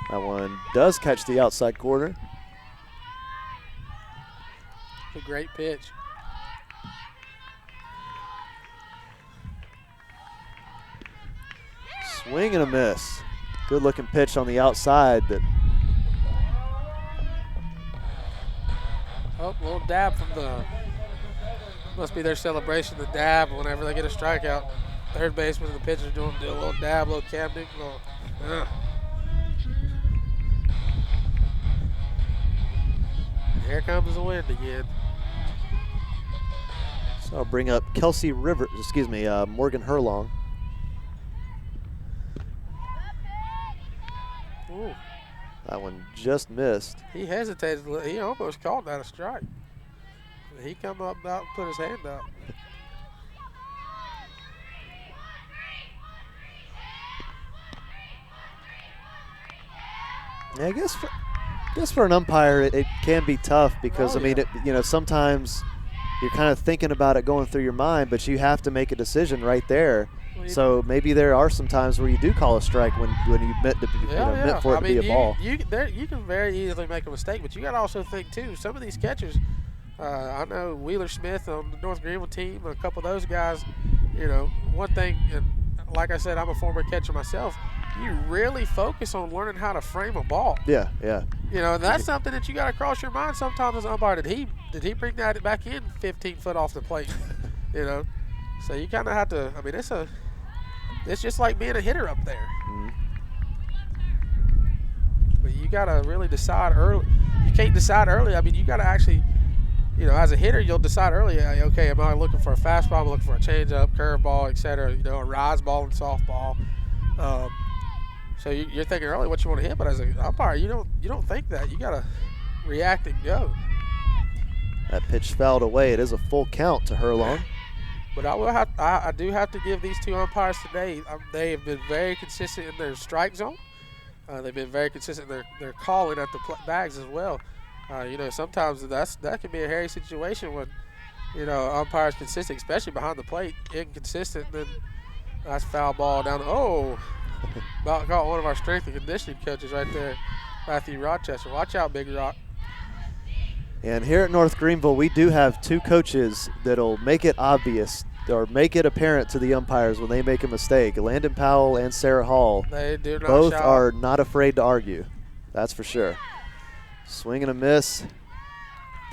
That one does catch the outside corner. It's a great pitch. Swing and a miss. Good looking pitch on the outside. That Oh, little dab from the, must be their celebration, the dab whenever they get a strikeout. Third baseman and the pitcher do a little dab, little Camden, little, Here comes the wind again. So I'll bring up Morgan Herlong. Ooh, That one just missed. he hesitated. He almost called that a strike. He come up out and put his hand up. Yeah, I guess for an umpire it can be tough because Oh, I mean sometimes you're kind of thinking about it going through your mind, but you have to make a decision right there. Well, So maybe there are some times where you do call a strike when you meant for it to be a ball. You can very easily make a mistake, but you got to also think too. Some of these catchers, I know Wheeler Smith on the North Greenville team, a couple of those guys. One thing, and like I said, I'm a former catcher myself. You really focus on learning how to frame a ball. Yeah. And that's something that you got to cross your mind sometimes as an umpire. Did he bring that back in 15 foot off the plate? So you kind of have to. I mean, it's just like being a hitter up there. Mm-hmm. But you got to really decide early. You can't decide early. I mean, you got to actually, as a hitter, you'll decide early. Okay, am I looking for a fastball? I'm looking for a changeup, curveball, etc. A rise ball and softball. So you're thinking early what you want to hit, but as an umpire, you don't think that. You got to react and go. That pitch fouled away. It is a full count to Herlong. But I do have to give these two umpires today. They have been very consistent in their strike zone. They've been very consistent in their calling at the bags as well. Sometimes that can be a hairy situation when umpires consistent, especially behind the plate, inconsistent. Then that's foul ball down. About caught one of our strength and conditioning coaches right there, Matthew Rochester. Watch out, Big Rock. And here at North Greenville, we do have 2 coaches that'll make it obvious or make it apparent to the umpires when they make a mistake. Landon Powell and Sarah Hall. They do not both shout. are not afraid to argue. That's for sure. Swing and a miss.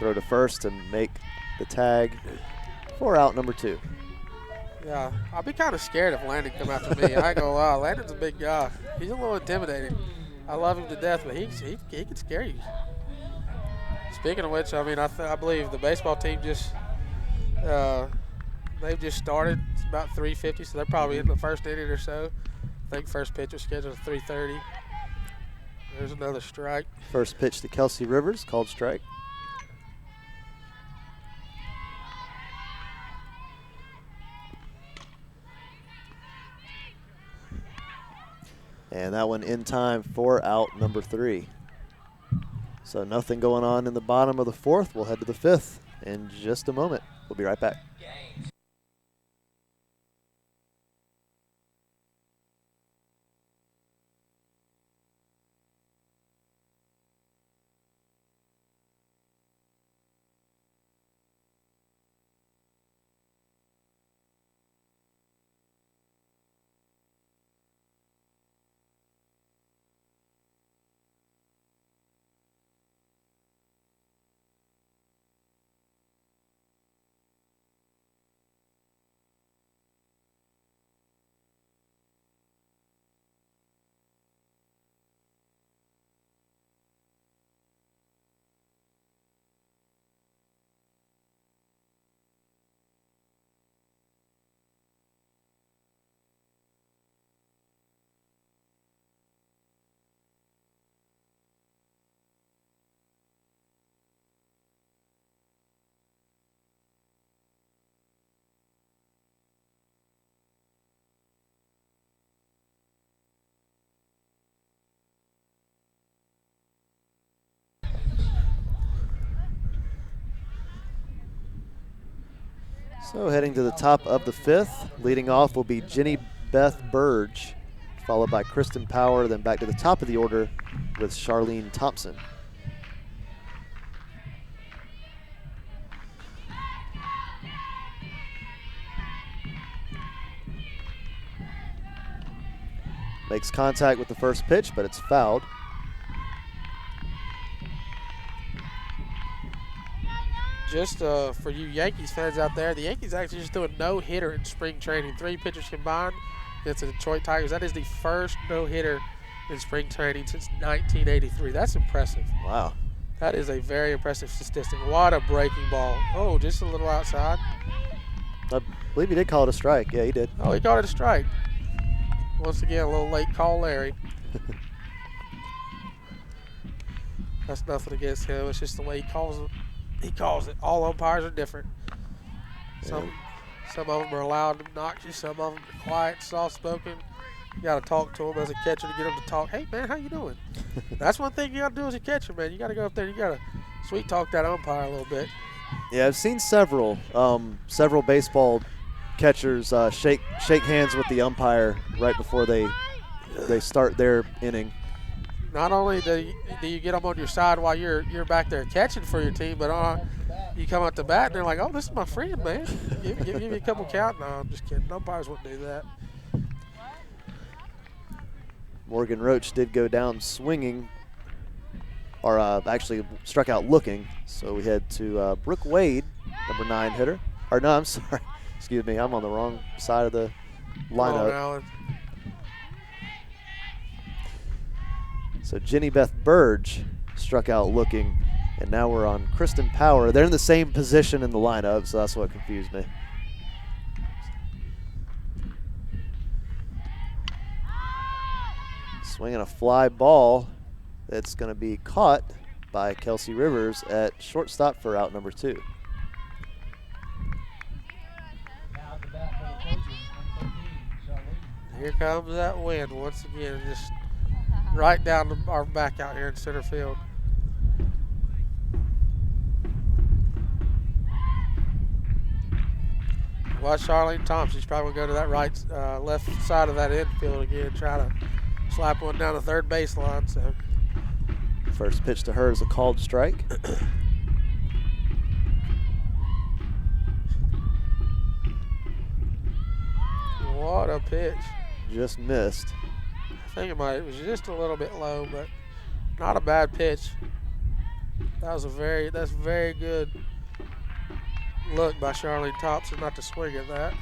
Throw to first and make the tag for out number 2. Yeah, I'd be kind of scared if Landon come after me. I ain't gonna lie. Landon's a big guy. He's a little intimidating. I love him to death, but he can scare you. Speaking of which, I mean, I believe the baseball team they've just started. It's about 3:50, so they're probably in the first inning or so. I think first pitch was scheduled at 3:30. There's another strike. First pitch to Kelsey Rivers, called strike. And that one in time for out number 3. So nothing going on in the bottom of the 4th. We'll head to the 5th in just a moment. We'll be right back. So heading to the top of the 5th, leading off will be Jenny Beth Burge, followed by Kristen Power, then back to the top of the order with Charlene Thompson. Makes contact with the first pitch, but it's fouled. Just for you Yankees fans out there, the Yankees actually just threw a no-hitter in spring training. 3 pitchers combined against the Detroit Tigers. That is the first no-hitter in spring training since 1983. That's impressive. Wow. That is a very impressive statistic. What a breaking ball. Oh, just a little outside. I believe he did call it a strike. Yeah, he did. Oh, he called it a strike. Once again, a little late call, Larry. That's nothing against him. It's just the way he calls it. He calls it. All umpires are different. Some of them are loud and obnoxious. Some of them are quiet, soft-spoken. You got to talk to them as a catcher to get them to talk. Hey, man, how you doing? That's one thing you got to do as a catcher, man. You got to go up there and you got to sweet-talk that umpire a little bit. Yeah, I've seen several baseball catchers shake hands with the umpire right before they start their inning. Not only do you get them on your side while you're back there catching for your team, but you come out to bat and they're like, "Oh, this is my friend, man. Give me a couple count." No, I'm just kidding. Umpires wouldn't do that. Morgan Roach did go down swinging, or actually struck out looking. So we head to Brooke Wade, number 9 hitter. Or no, I'm sorry. Excuse me, I'm on the wrong side of the lineup. Alan. So Jenny Beth Burge struck out looking, and now we're on Kristen Power. They're in the same position in the lineup, so that's what confused me. Swinging a fly ball that's going to be caught by Kelsey Rivers at shortstop for out number 2. Now the bat for the Trojans, number 13, Charlene. Here comes that wind once again, just right down our back out here in center field. Watch Charlene Thompson. She's probably going to go to that left side of that infield again, try to slap one down the third baseline. So First pitch to her is a called strike. what a pitch. Just missed. I think it was just a little bit low, but not a bad pitch. That's very good look by Charlene Thompson not to swing at that.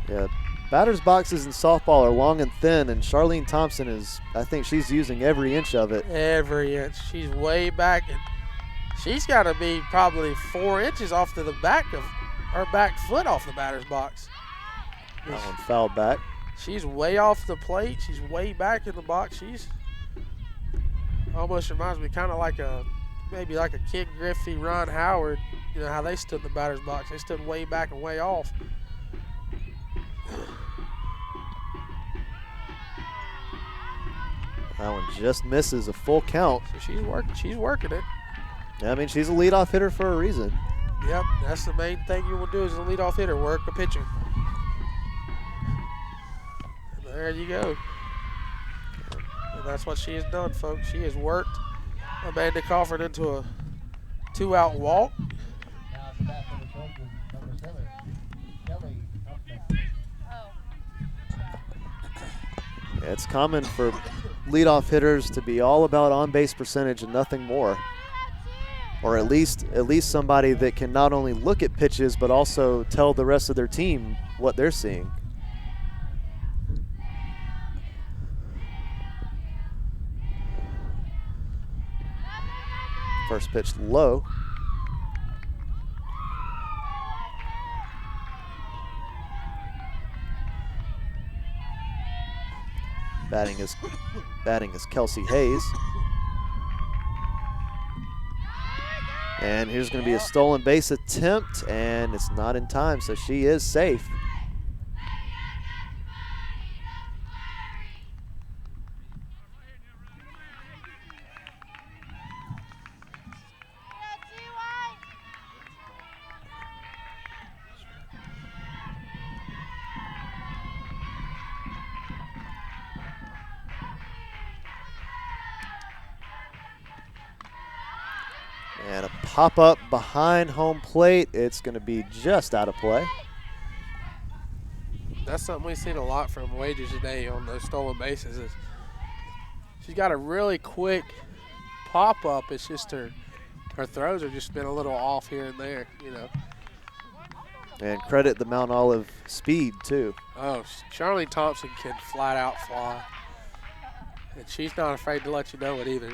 Yeah, batter's boxes in softball are long and thin, and Charlene Thompson I think she's using every inch of it. Every inch. She's way back, and she's got to be probably 4 inches off to the back of her back foot off the batter's box. That one fouled back. She's way off the plate. She's way back in the box. She's almost reminds me kind of like maybe like a Ken Griffey, Ron Howard. You know how they stood in the batter's box. They stood way back and way off. That one just misses a full count. So she's working it. Yeah, I mean, she's a leadoff hitter for a reason. Yep, that's the main thing you will do as a leadoff hitter, work a pitcher. And there you go. And that's what she has done, folks. She has worked Amanda Crawford into a 2-out walk. Now the bat for the Trojans, number 7, Kelly Huffman. Yeah, it's common for leadoff hitters to be all about on-base percentage and nothing more. Or at least somebody that can not only look at pitches but also tell the rest of their team what they're seeing. First pitch low. Batting is Kelsey Hayes. And here's going to be a stolen base attempt, and it's not in time, so she is safe. And a pop-up behind home plate. It's going to be just out of play. That's something we've seen a lot from Wagers today on those stolen bases. Is she's got a really quick pop-up. It's just her throws are just been a little off here and there, you know. And credit the Mount Olive speed, too. Oh, Charlene Thompson can flat out fly. And she's not afraid to let you know it either.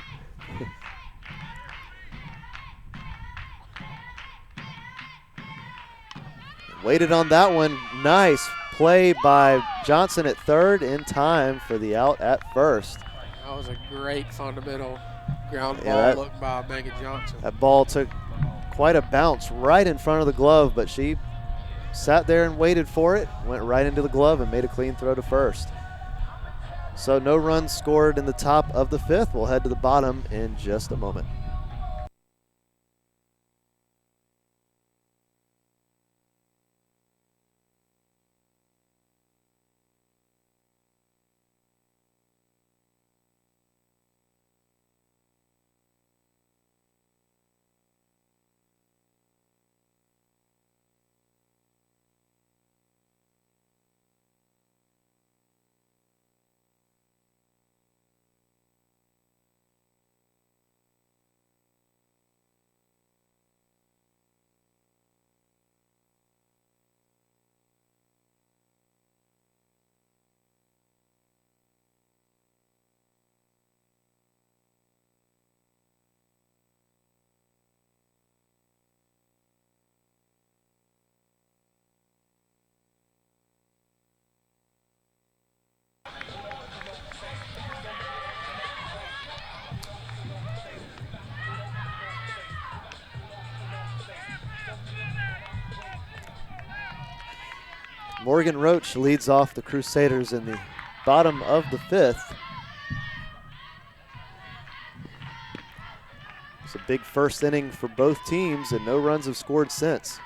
Waited on that one. Nice play by Johnson at third in time for the out at first. That was a great fundamental ground Yeah, ball look by Megan Johnson. That ball took quite a bounce right in front of the glove, but she sat there and waited for it, went right into the glove and made a clean throw to first. So no runs scored in the top of the fifth. We'll head to the bottom in just a moment. Morgan Roach leads off the Crusaders in the bottom of the fifth. It's a big first inning for both teams, and no runs have scored since.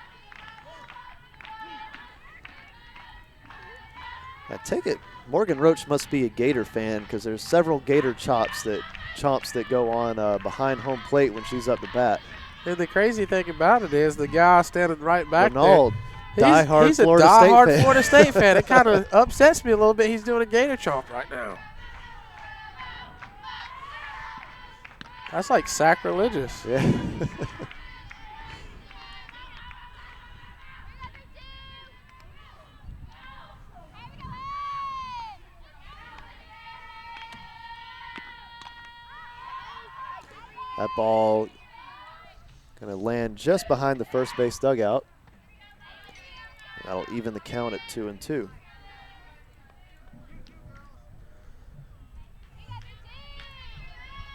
I take it Morgan Roach must be a Gator fan because there's several Gator chomps that go on behind home plate when she's up to bat. And the crazy thing about it is the guy standing right back Ronald, there. He's a Florida diehard State fan. Florida State fan. It kind of upsets me a little bit. He's doing a Gator chomp right now. That's like sacrilegious. Yeah. That ball going to land just behind the first base dugout. That'll even the count at 2-2.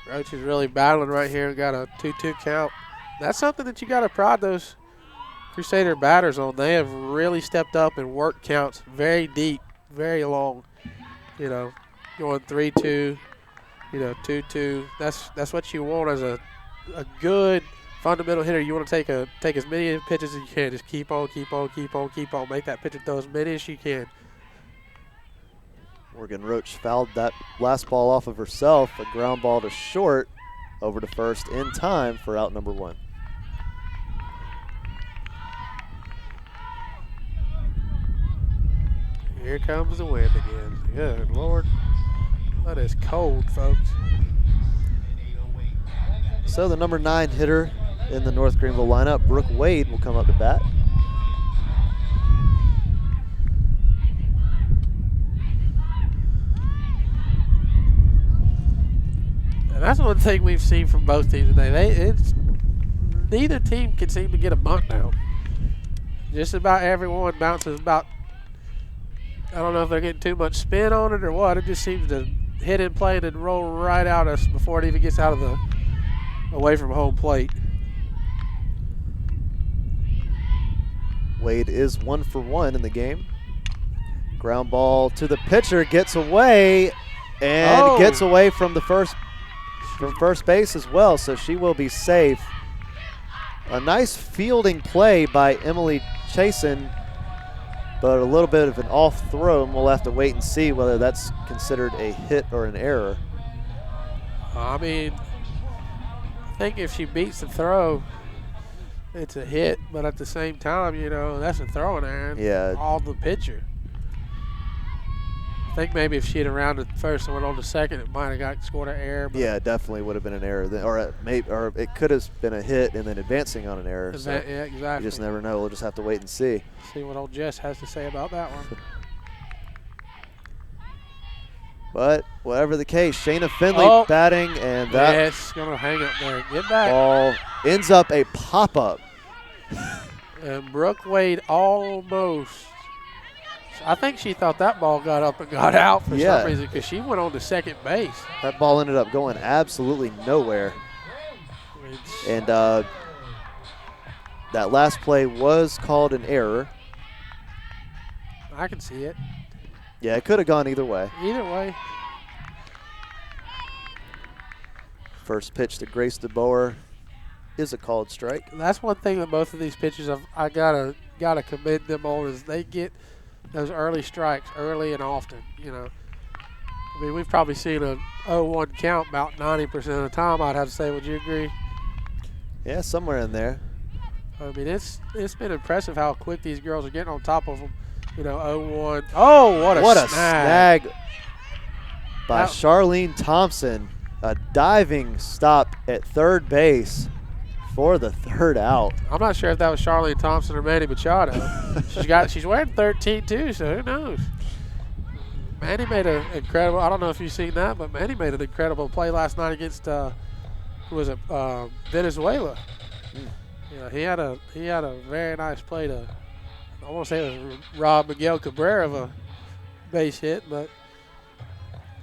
Roach is really battling right here. Got a 2-2 count. That's something that you got to prod those Crusader batters on. They have really stepped up and worked counts very deep, very long. You know, going 3-2, 2-2. That's what you want as a good fundamental hitter. You want to take as many pitches as you can. Just keep on. Make that pitcher throw as many as you can. Morgan Roach fouled that last ball off of herself. A ground ball to short, over to first in time for out number one. Here comes the wind again. Good Lord. That is cold, folks. So the number 9 hitter in the North Greenville lineup, Brooke Wade, will come up to bat. And that's one thing we've seen from both teams today. Neither team can seem to get a bunt down. Just about everyone bounces about. I don't know if they're getting too much spin on it or what. It just seems to hit in play and then roll right out us before it even gets out of the away from home plate. Wade is 1 for 1 in the game. Ground ball to the pitcher, gets away and gets away from the first base as well, so she will be safe. A nice fielding play by Emily Chasen, but a little bit of an off throw, and we'll have to wait and see whether that's considered a hit or an error. I mean, think if she beats the throw, it's a hit. But at the same time, you know, that's a throwing error. Yeah. All the pitcher. I think maybe if she had rounded first and went on to second, it might have got scored an error. Yeah, it definitely would have been an error. Or it could have been a hit and then advancing on an error. So yeah, exactly. you just never know. We'll just have to wait and see. See what old Jess has to say about that one. But whatever the case, Shayna Finley batting, and that yes, going to hang up there. Get back. ball ends up a pop-up. And Brooke Wade almost. I think she thought that ball got up and got out for some reason because she went on to second base. That ball ended up going absolutely nowhere. And that last play was called an error. I can see it. Yeah, it could have gone either way. Either way. First pitch to Grace DeBoer is a called strike. That's one thing that both of these pitchers I gotta commend them on is they get those early strikes early and often. You know, I mean we've probably seen a 0-1 count about 90% of the time. I'd have to say, would you agree? Yeah, somewhere in there. I mean it's been impressive how quick these girls are getting on top of them. You know, 0-1. Oh, what a snag by Charlene Thompson. A diving stop at third base for the third out. I'm not sure if that was Charlene Thompson or Manny Machado. she's wearing 13 too, so who knows? Manny made an incredible. I don't know if you've seen that, but Manny made an incredible play last night against Venezuela. You know, he had a very nice play to. I want to say it was Rob Miguel Cabrera of a base hit, but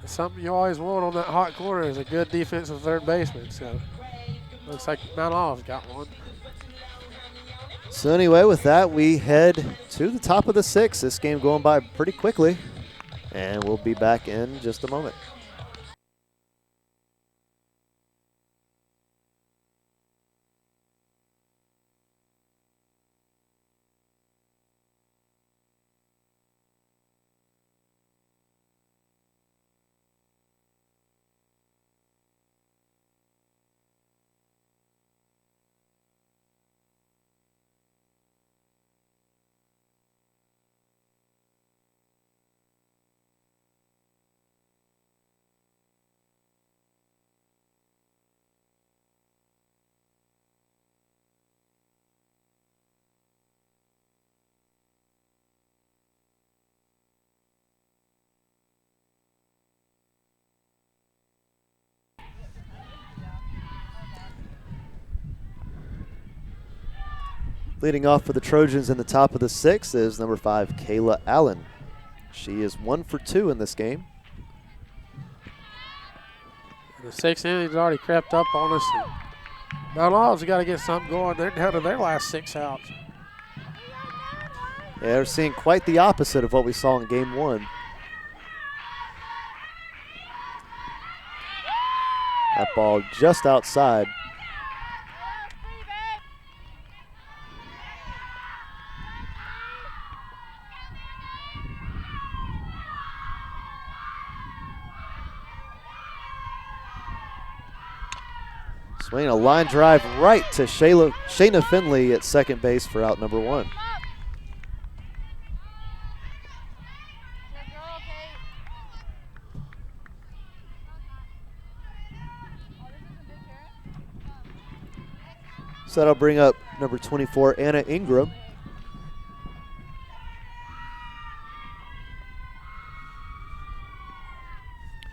it's something you always want on that hot corner is a good defensive third baseman. So looks like Mount Olive's got one. So anyway, with that, we head to the top of the sixth. This game going by pretty quickly, and we'll be back in just a moment. Leading off for the Trojans in the top of the sixth is number 5, Kayla Allen. She is 1 for 2 in this game. The sixth inning's already crept up on us. Mount Olive's got to get something going. They're down to their last 6 outs. Yeah, they're seeing quite the opposite of what we saw in game 1. That ball just outside. Swinging a line drive right to Shayna Finley at second base for out number 1. So that'll bring up number 24, Anna Ingram.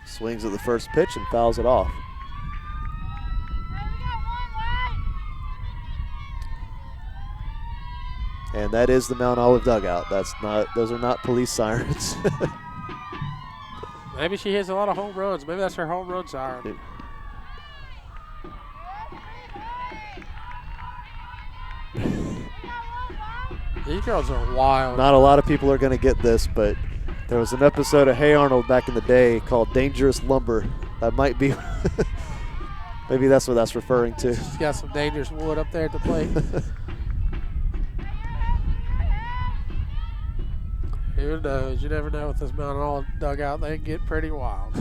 Swings at the first pitch and fouls it off. And that is the Mount Olive dugout. Those are not police sirens. Maybe she hits a lot of home runs. Maybe that's her home run siren. These girls are wild. Not a lot of people are going to get this, but there was an episode of Hey Arnold back in the day called Dangerous Lumber. That might be, maybe that's what that's referring to. She's got some dangerous wood up there at the plate. Who knows? You never know with this Mount Olive dugout. They can get pretty wild.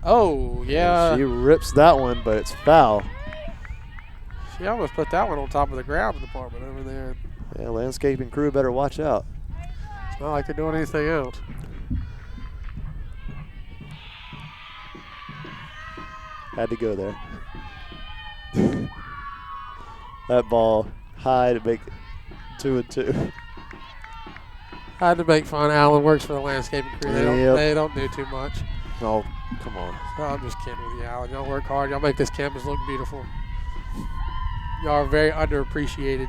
Oh, yeah. And she rips that one, but it's foul. She almost put that one on top of the grounds department over there. Yeah, landscaping crew better watch out. It's not like they're doing anything else. Had to go there. That ball high to make it 2-2. Had to make fun. Alan works for the landscaping crew. Yep. They don't do too much. Oh, come on. No, I'm just kidding with you, Alan. Y'all work hard. Y'all make this campus look beautiful. Y'all are very underappreciated.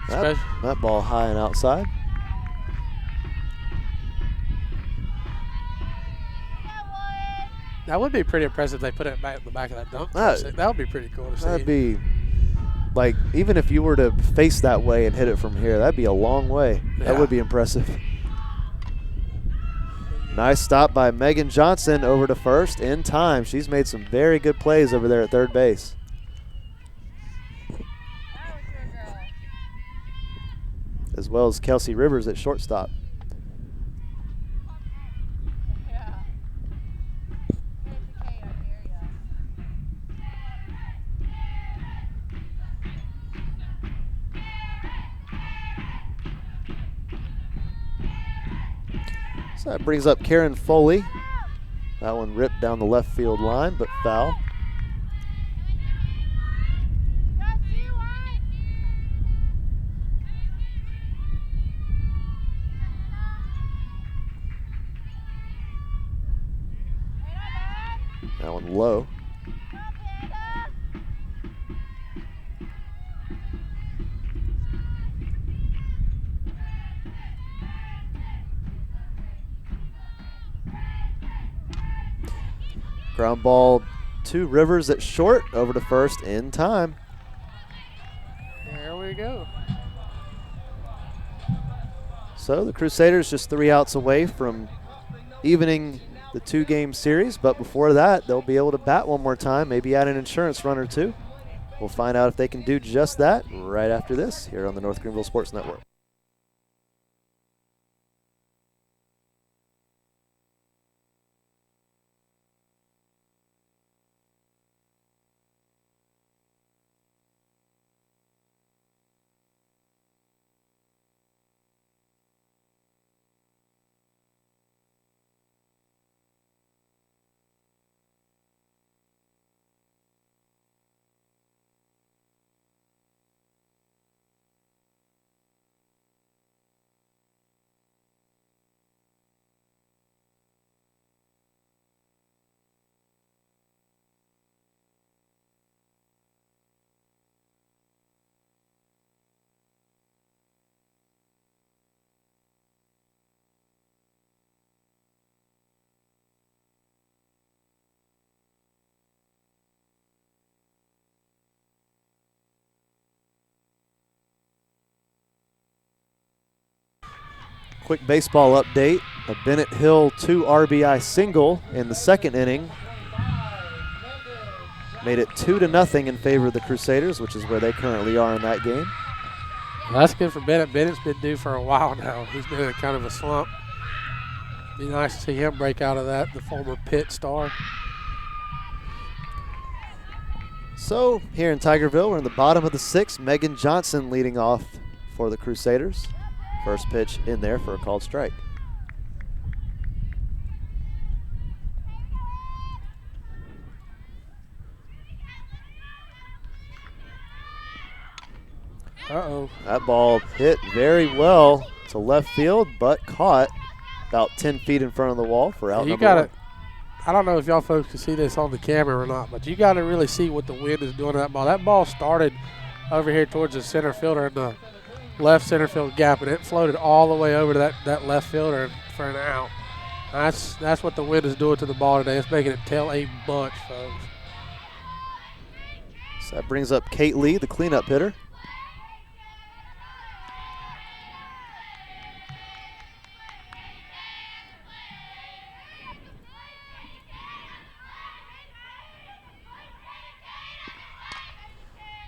That ball high and outside. That would be pretty impressive if they put it back in the back of that dunk. That would be pretty cool to see. That'd be, like, even if you were to face that way and hit it from here, that'd be a long way. Yeah. That would be impressive. Nice stop by Megan Johnson over to first in time. She's made some very good plays over there at third base. As well as Kelsey Rivers at shortstop. So that brings up Karen Foley. That one ripped down the left field line, but foul. That one low. Ground ball to Rivers at short, over to first in time. There we go. So the Crusaders just 3 outs away from evening the 2-game series, but before that, they'll be able to bat one more time, maybe add an insurance run or two. We'll find out if they can do just that right after this here on the North Greenville Sports Network. Quick baseball update. A Bennett Hill 2 RBI single in the second inning made it 2-0 in favor of the Crusaders, which is where they currently are in that game. Well, that's good for Bennett. Bennett's been due for a while now. He's been in kind of a slump. Be nice to see him break out of that, the former Pitt star. So here in Tigerville, we're in the bottom of the 6th. Megan Johnson leading off for the Crusaders. First pitch in there for a called strike. Uh-oh. That ball hit very well to left field, but caught about 10 feet in front of the wall for out number 1. I don't know if y'all folks can see this on the camera or not, but you got to really see what the wind is doing to that ball. That ball started over here towards the center fielder in the left center field gap, and it floated all the way over to that left fielder for an out. That's what the wind is doing to the ball today. It's making it tail a bunch, folks. So that brings up Kate Lee, the cleanup hitter.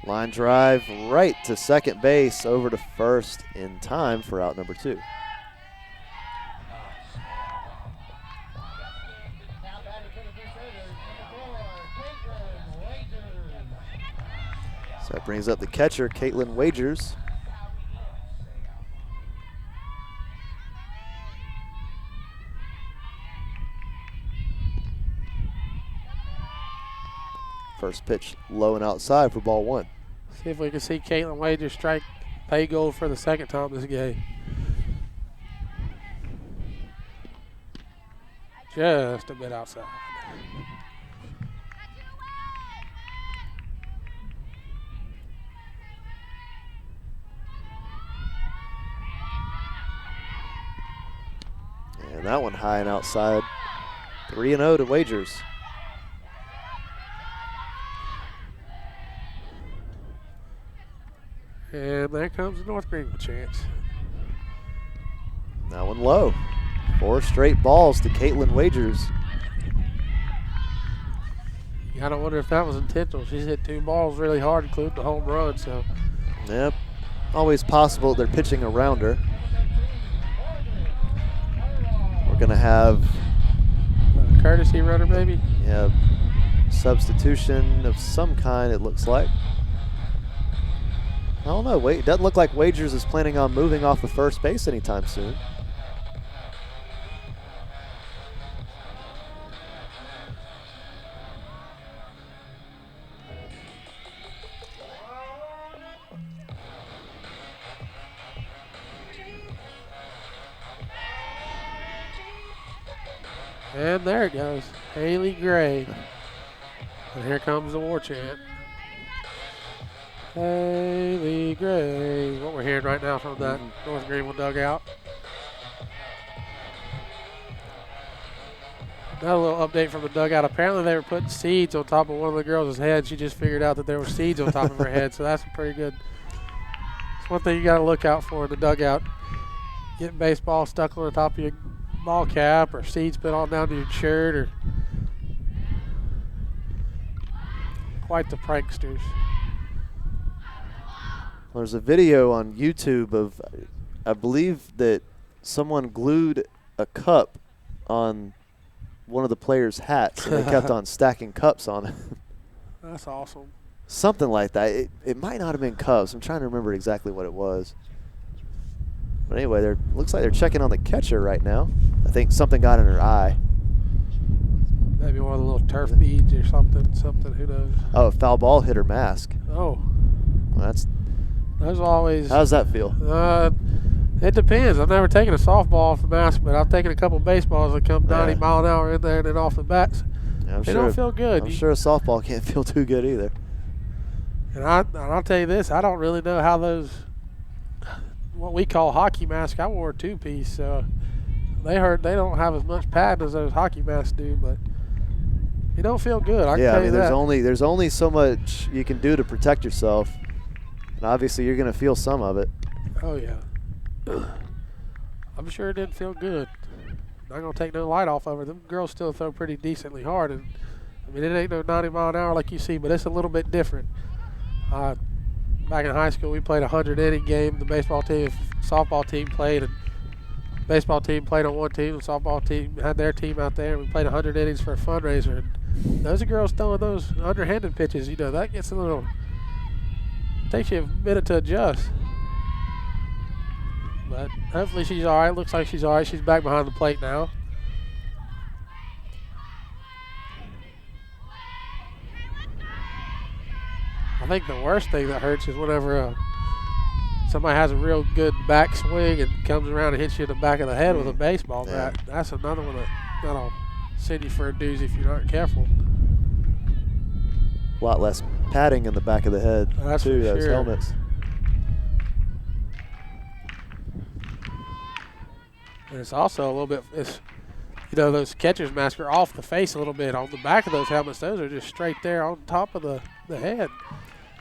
Line drive right to second base, over to first in time for out number 2. That brings up the catcher, Caitlin Wagers. First pitch low and outside for ball one. See if we can see Caitlin Wagers strike pay goal for the second time this game. Just a bit outside. And that one high and outside. 3-0 to Wagers. And there comes the North Greenville chance. That one low. 4 straight balls to Caitlin Wagers. You gotta wonder if that was intentional. She's hit 2 balls really hard, including the home run. So, Yep. Always possible they're pitching around her. We're going to have a courtesy runner, maybe. yeah, substitution of some kind, it looks like. I don't know. Wait, it doesn't look like Wagers is planning on moving off of first base anytime soon. And there it goes. Haley Gray. And here comes the war chant. Haley Gray. What we're hearing right now from that North Greenville dugout. Another little update from the dugout. Apparently they were putting seeds on top of one of the girls' heads. She just figured out that there were seeds on top of her head, so that's pretty good. It's one thing you got to look out for in the dugout. Getting baseball stuck on the top of your ball cap or seeds put on down to your shirt, or quite the pranksters. There's a video on YouTube of, I believe that someone glued a cup on one of the players' hats and they kept on stacking cups on it. That's awesome. Something like that. It might not have been cups. I'm trying to remember exactly what it was. But anyway, looks like they're checking on the catcher right now. I think something got in her eye. Maybe one of the little turf beads or something, who knows. Oh, a foul ball hit her mask. Oh. Well, those always. How does that feel? It depends. I've never taken a softball off the mask, but I've taken a couple basketballs that come 90 mile an hour in there and then off the bats. Yeah, they don't feel good. I'm sure a softball can't feel too good either. And I'll tell you this, I don't really know how those, what we call hockey masks, I wore a 2-piece, so they don't have as much padding as those hockey masks do, but you don't feel good. I can tell you that. There's only so much you can do to protect yourself, and obviously you're going to feel some of it. Oh yeah, I'm sure it didn't feel good. Not gonna take no light off of her. Them girls still throw pretty decently hard, and I mean it ain't no 90 mile an hour like you see, but it's a little bit different. Back in high school, we played a 100-inning game. The baseball team, softball team played, and baseball team played on one team. The softball team had their team out there. We played 100 innings for a fundraiser, and those are girls throwing those underhanded pitches. You know, that gets a little, takes you a minute to adjust. But hopefully she's all right. Looks like she's all right. She's back behind the plate now. I think the worst thing that hurts is whenever somebody has a real good backswing and comes around and hits you in the back of the head with a baseball bat. That's another one that'll send you for a doozy if you're not careful. A lot less padding in the back of the head, that's too, for those sure. helmets. And it's also a little bit, you know, those catcher's masks are off the face a little bit. On the back of those helmets, those are just straight there on top of the head.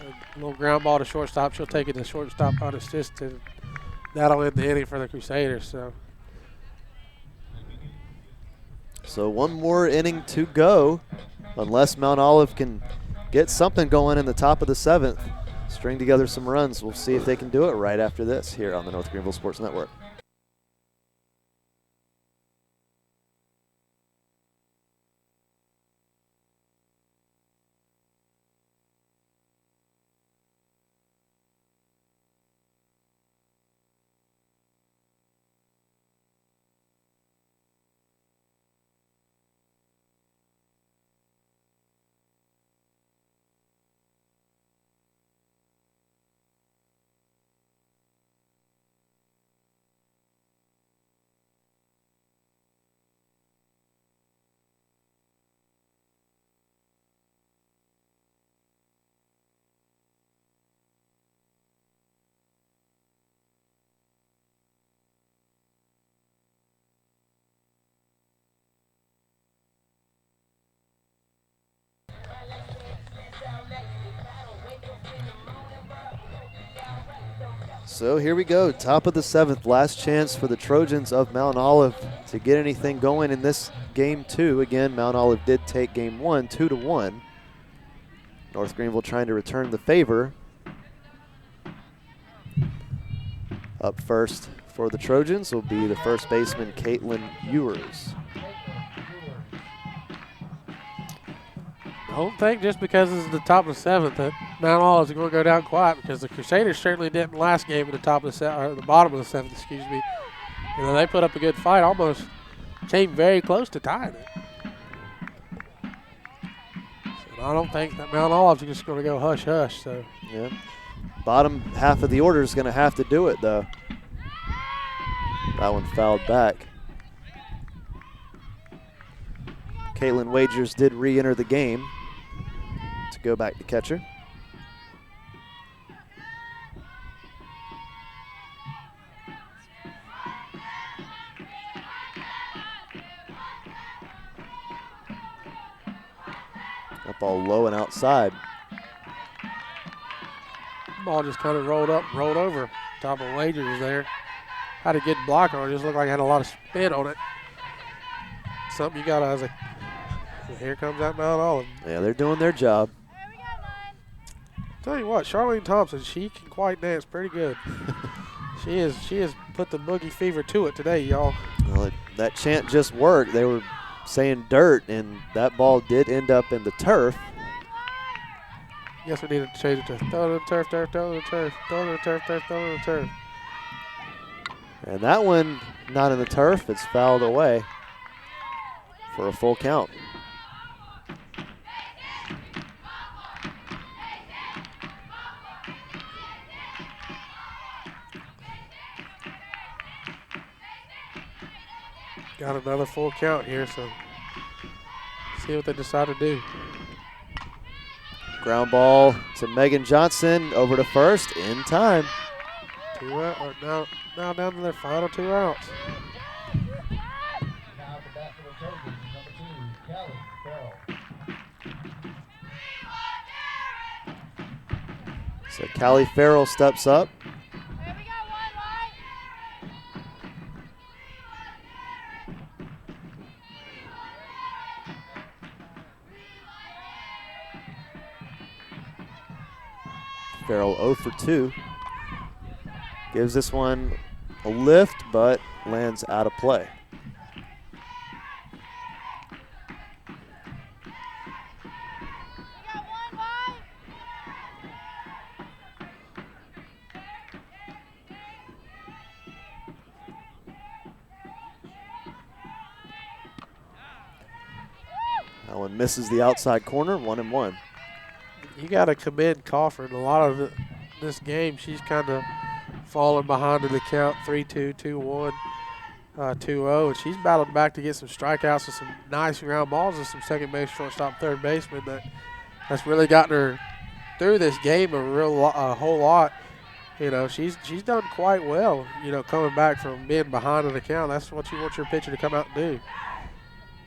A little ground ball to shortstop. She'll take it to shortstop unassisted. And that'll end the inning for the Crusaders. So one more inning to go, unless Mount Olive can get something going in the top of the 7th, string together some runs. We'll see if they can do it right after this here on the North Greenville Sports Network. So here we go, top of the 7th, last chance for the Trojans of Mount Olive to get anything going in this game 2. Again, Mount Olive did take game 1, 2-1. North Greenville trying to return the favor. Up first for the Trojans will be the first baseman, Caitlin Ewers. I don't think just because this is the top of the 7th that Mount Olive is going to go down quiet, because the Crusaders certainly didn't last game at the top of the or the bottom of the 7th, excuse me. You know, they put up a good fight, almost came very close to tying it. So I don't think that Mount Olive's just going to go hush hush. So yeah, bottom half of the order is going to have to do it though. That one fouled back. Caitlin Wagers did re-enter the game to go back to catcher. Up all low and outside. Ball just kind of rolled up, rolled over. Top of Wagers there. Had a good block on it. Just looked like it had a lot of spin on it. Something you got to, as a, here comes that Mount Olive. Yeah, they're doing their job. Tell you what, Charlene Thompson, she can quite dance pretty good. She has put the boogie fever to it today, y'all. Well, that chant just worked. They were saying dirt, and that ball did end up in the turf. Guess we needed to change it to throw to the turf, turf, throw to the turf, throw to the turf, turf, throw to the turf. And that one not in the turf. It's fouled away for a full count. Got another full count here, so see what they decide to do. Ground ball to Megan Johnson, over to first, in time. 2 out, now down to their final 2 outs. Now at the bat for the Trojans, number 2, Callie Farrell. So Callie Farrell steps up. Farrell 0 for 2. Gives this one a lift, but lands out of play. That one misses the outside corner, 1-1. You got to commend Coffin. A lot of this game, she's kind of falling behind in the count, 3-2, 2-1, 2-0. And she's battled back to get some strikeouts and some nice ground balls and some second base, shortstop, third baseman that's really gotten her through this game a whole lot. You know, she's done quite well, you know, coming back from being behind in the count. That's what you want your pitcher to come out and do.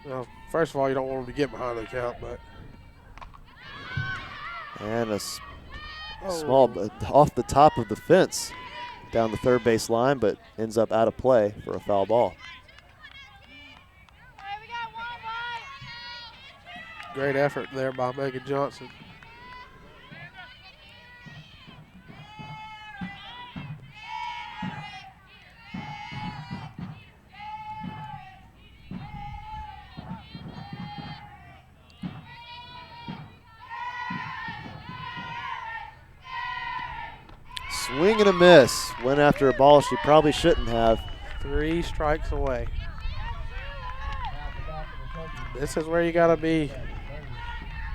You know, first of all, you don't want them to get behind the count, but. And a small off the top of the fence down the third base line, but ends up out of play for a foul ball. Great effort there by Megan Johnson. Swing and a miss. Went after a ball she probably shouldn't have. 3 strikes away. This is where you got to be,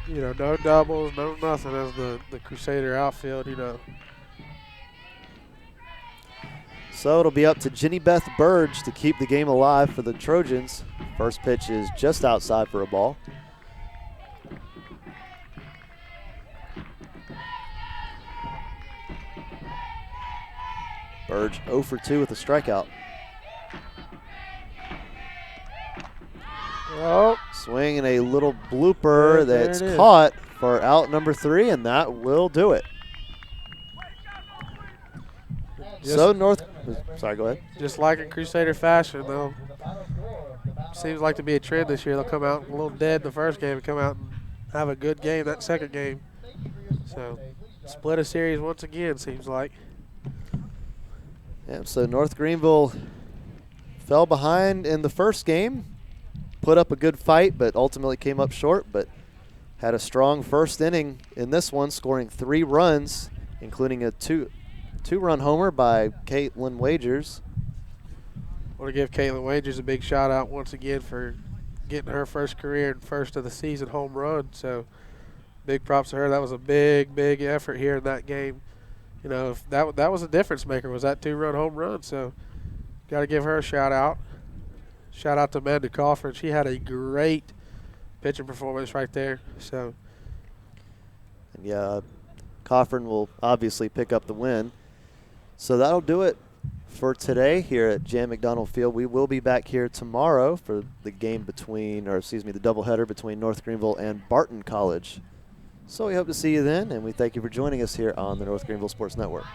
you know, no doubles, no nothing as the Crusader outfield, you know. So it'll be up to Jenny Beth Burge to keep the game alive for the Trojans. First pitch is just outside for a ball. Burge 0 for 2 with a strikeout. Oh. Swing and a little blooper There that's it is. caught for out number 3, and that will do it. So sorry, go ahead. Just like in Crusader fashion, though, seems like to be a trend this year. They'll come out a little dead the first game and come out and have a good game that second game. So split a series once again, seems like. Yeah, so North Greenville fell behind in the first game, put up a good fight, but ultimately came up short, but had a strong first inning in this one, scoring 3 runs, including a two-run homer by Caitlin Wagers. I want to give Caitlin Wagers a big shout out once again for getting her first career and first of the season home run. So big props to her. That was a big, big effort here in that game. You know, if that was a difference maker, was that 2-run home run. So got to give her a shout out. Shout out to Amanda Coffin. She had a great pitching performance right there. So And yeah, Coffin will obviously pick up the win. So that'll do it for today here at Jan McDonald Field. We will be back here tomorrow for the game the doubleheader between North Greenville and Barton College. So we hope to see you then, and we thank you for joining us here on the North Greenville Sports Network.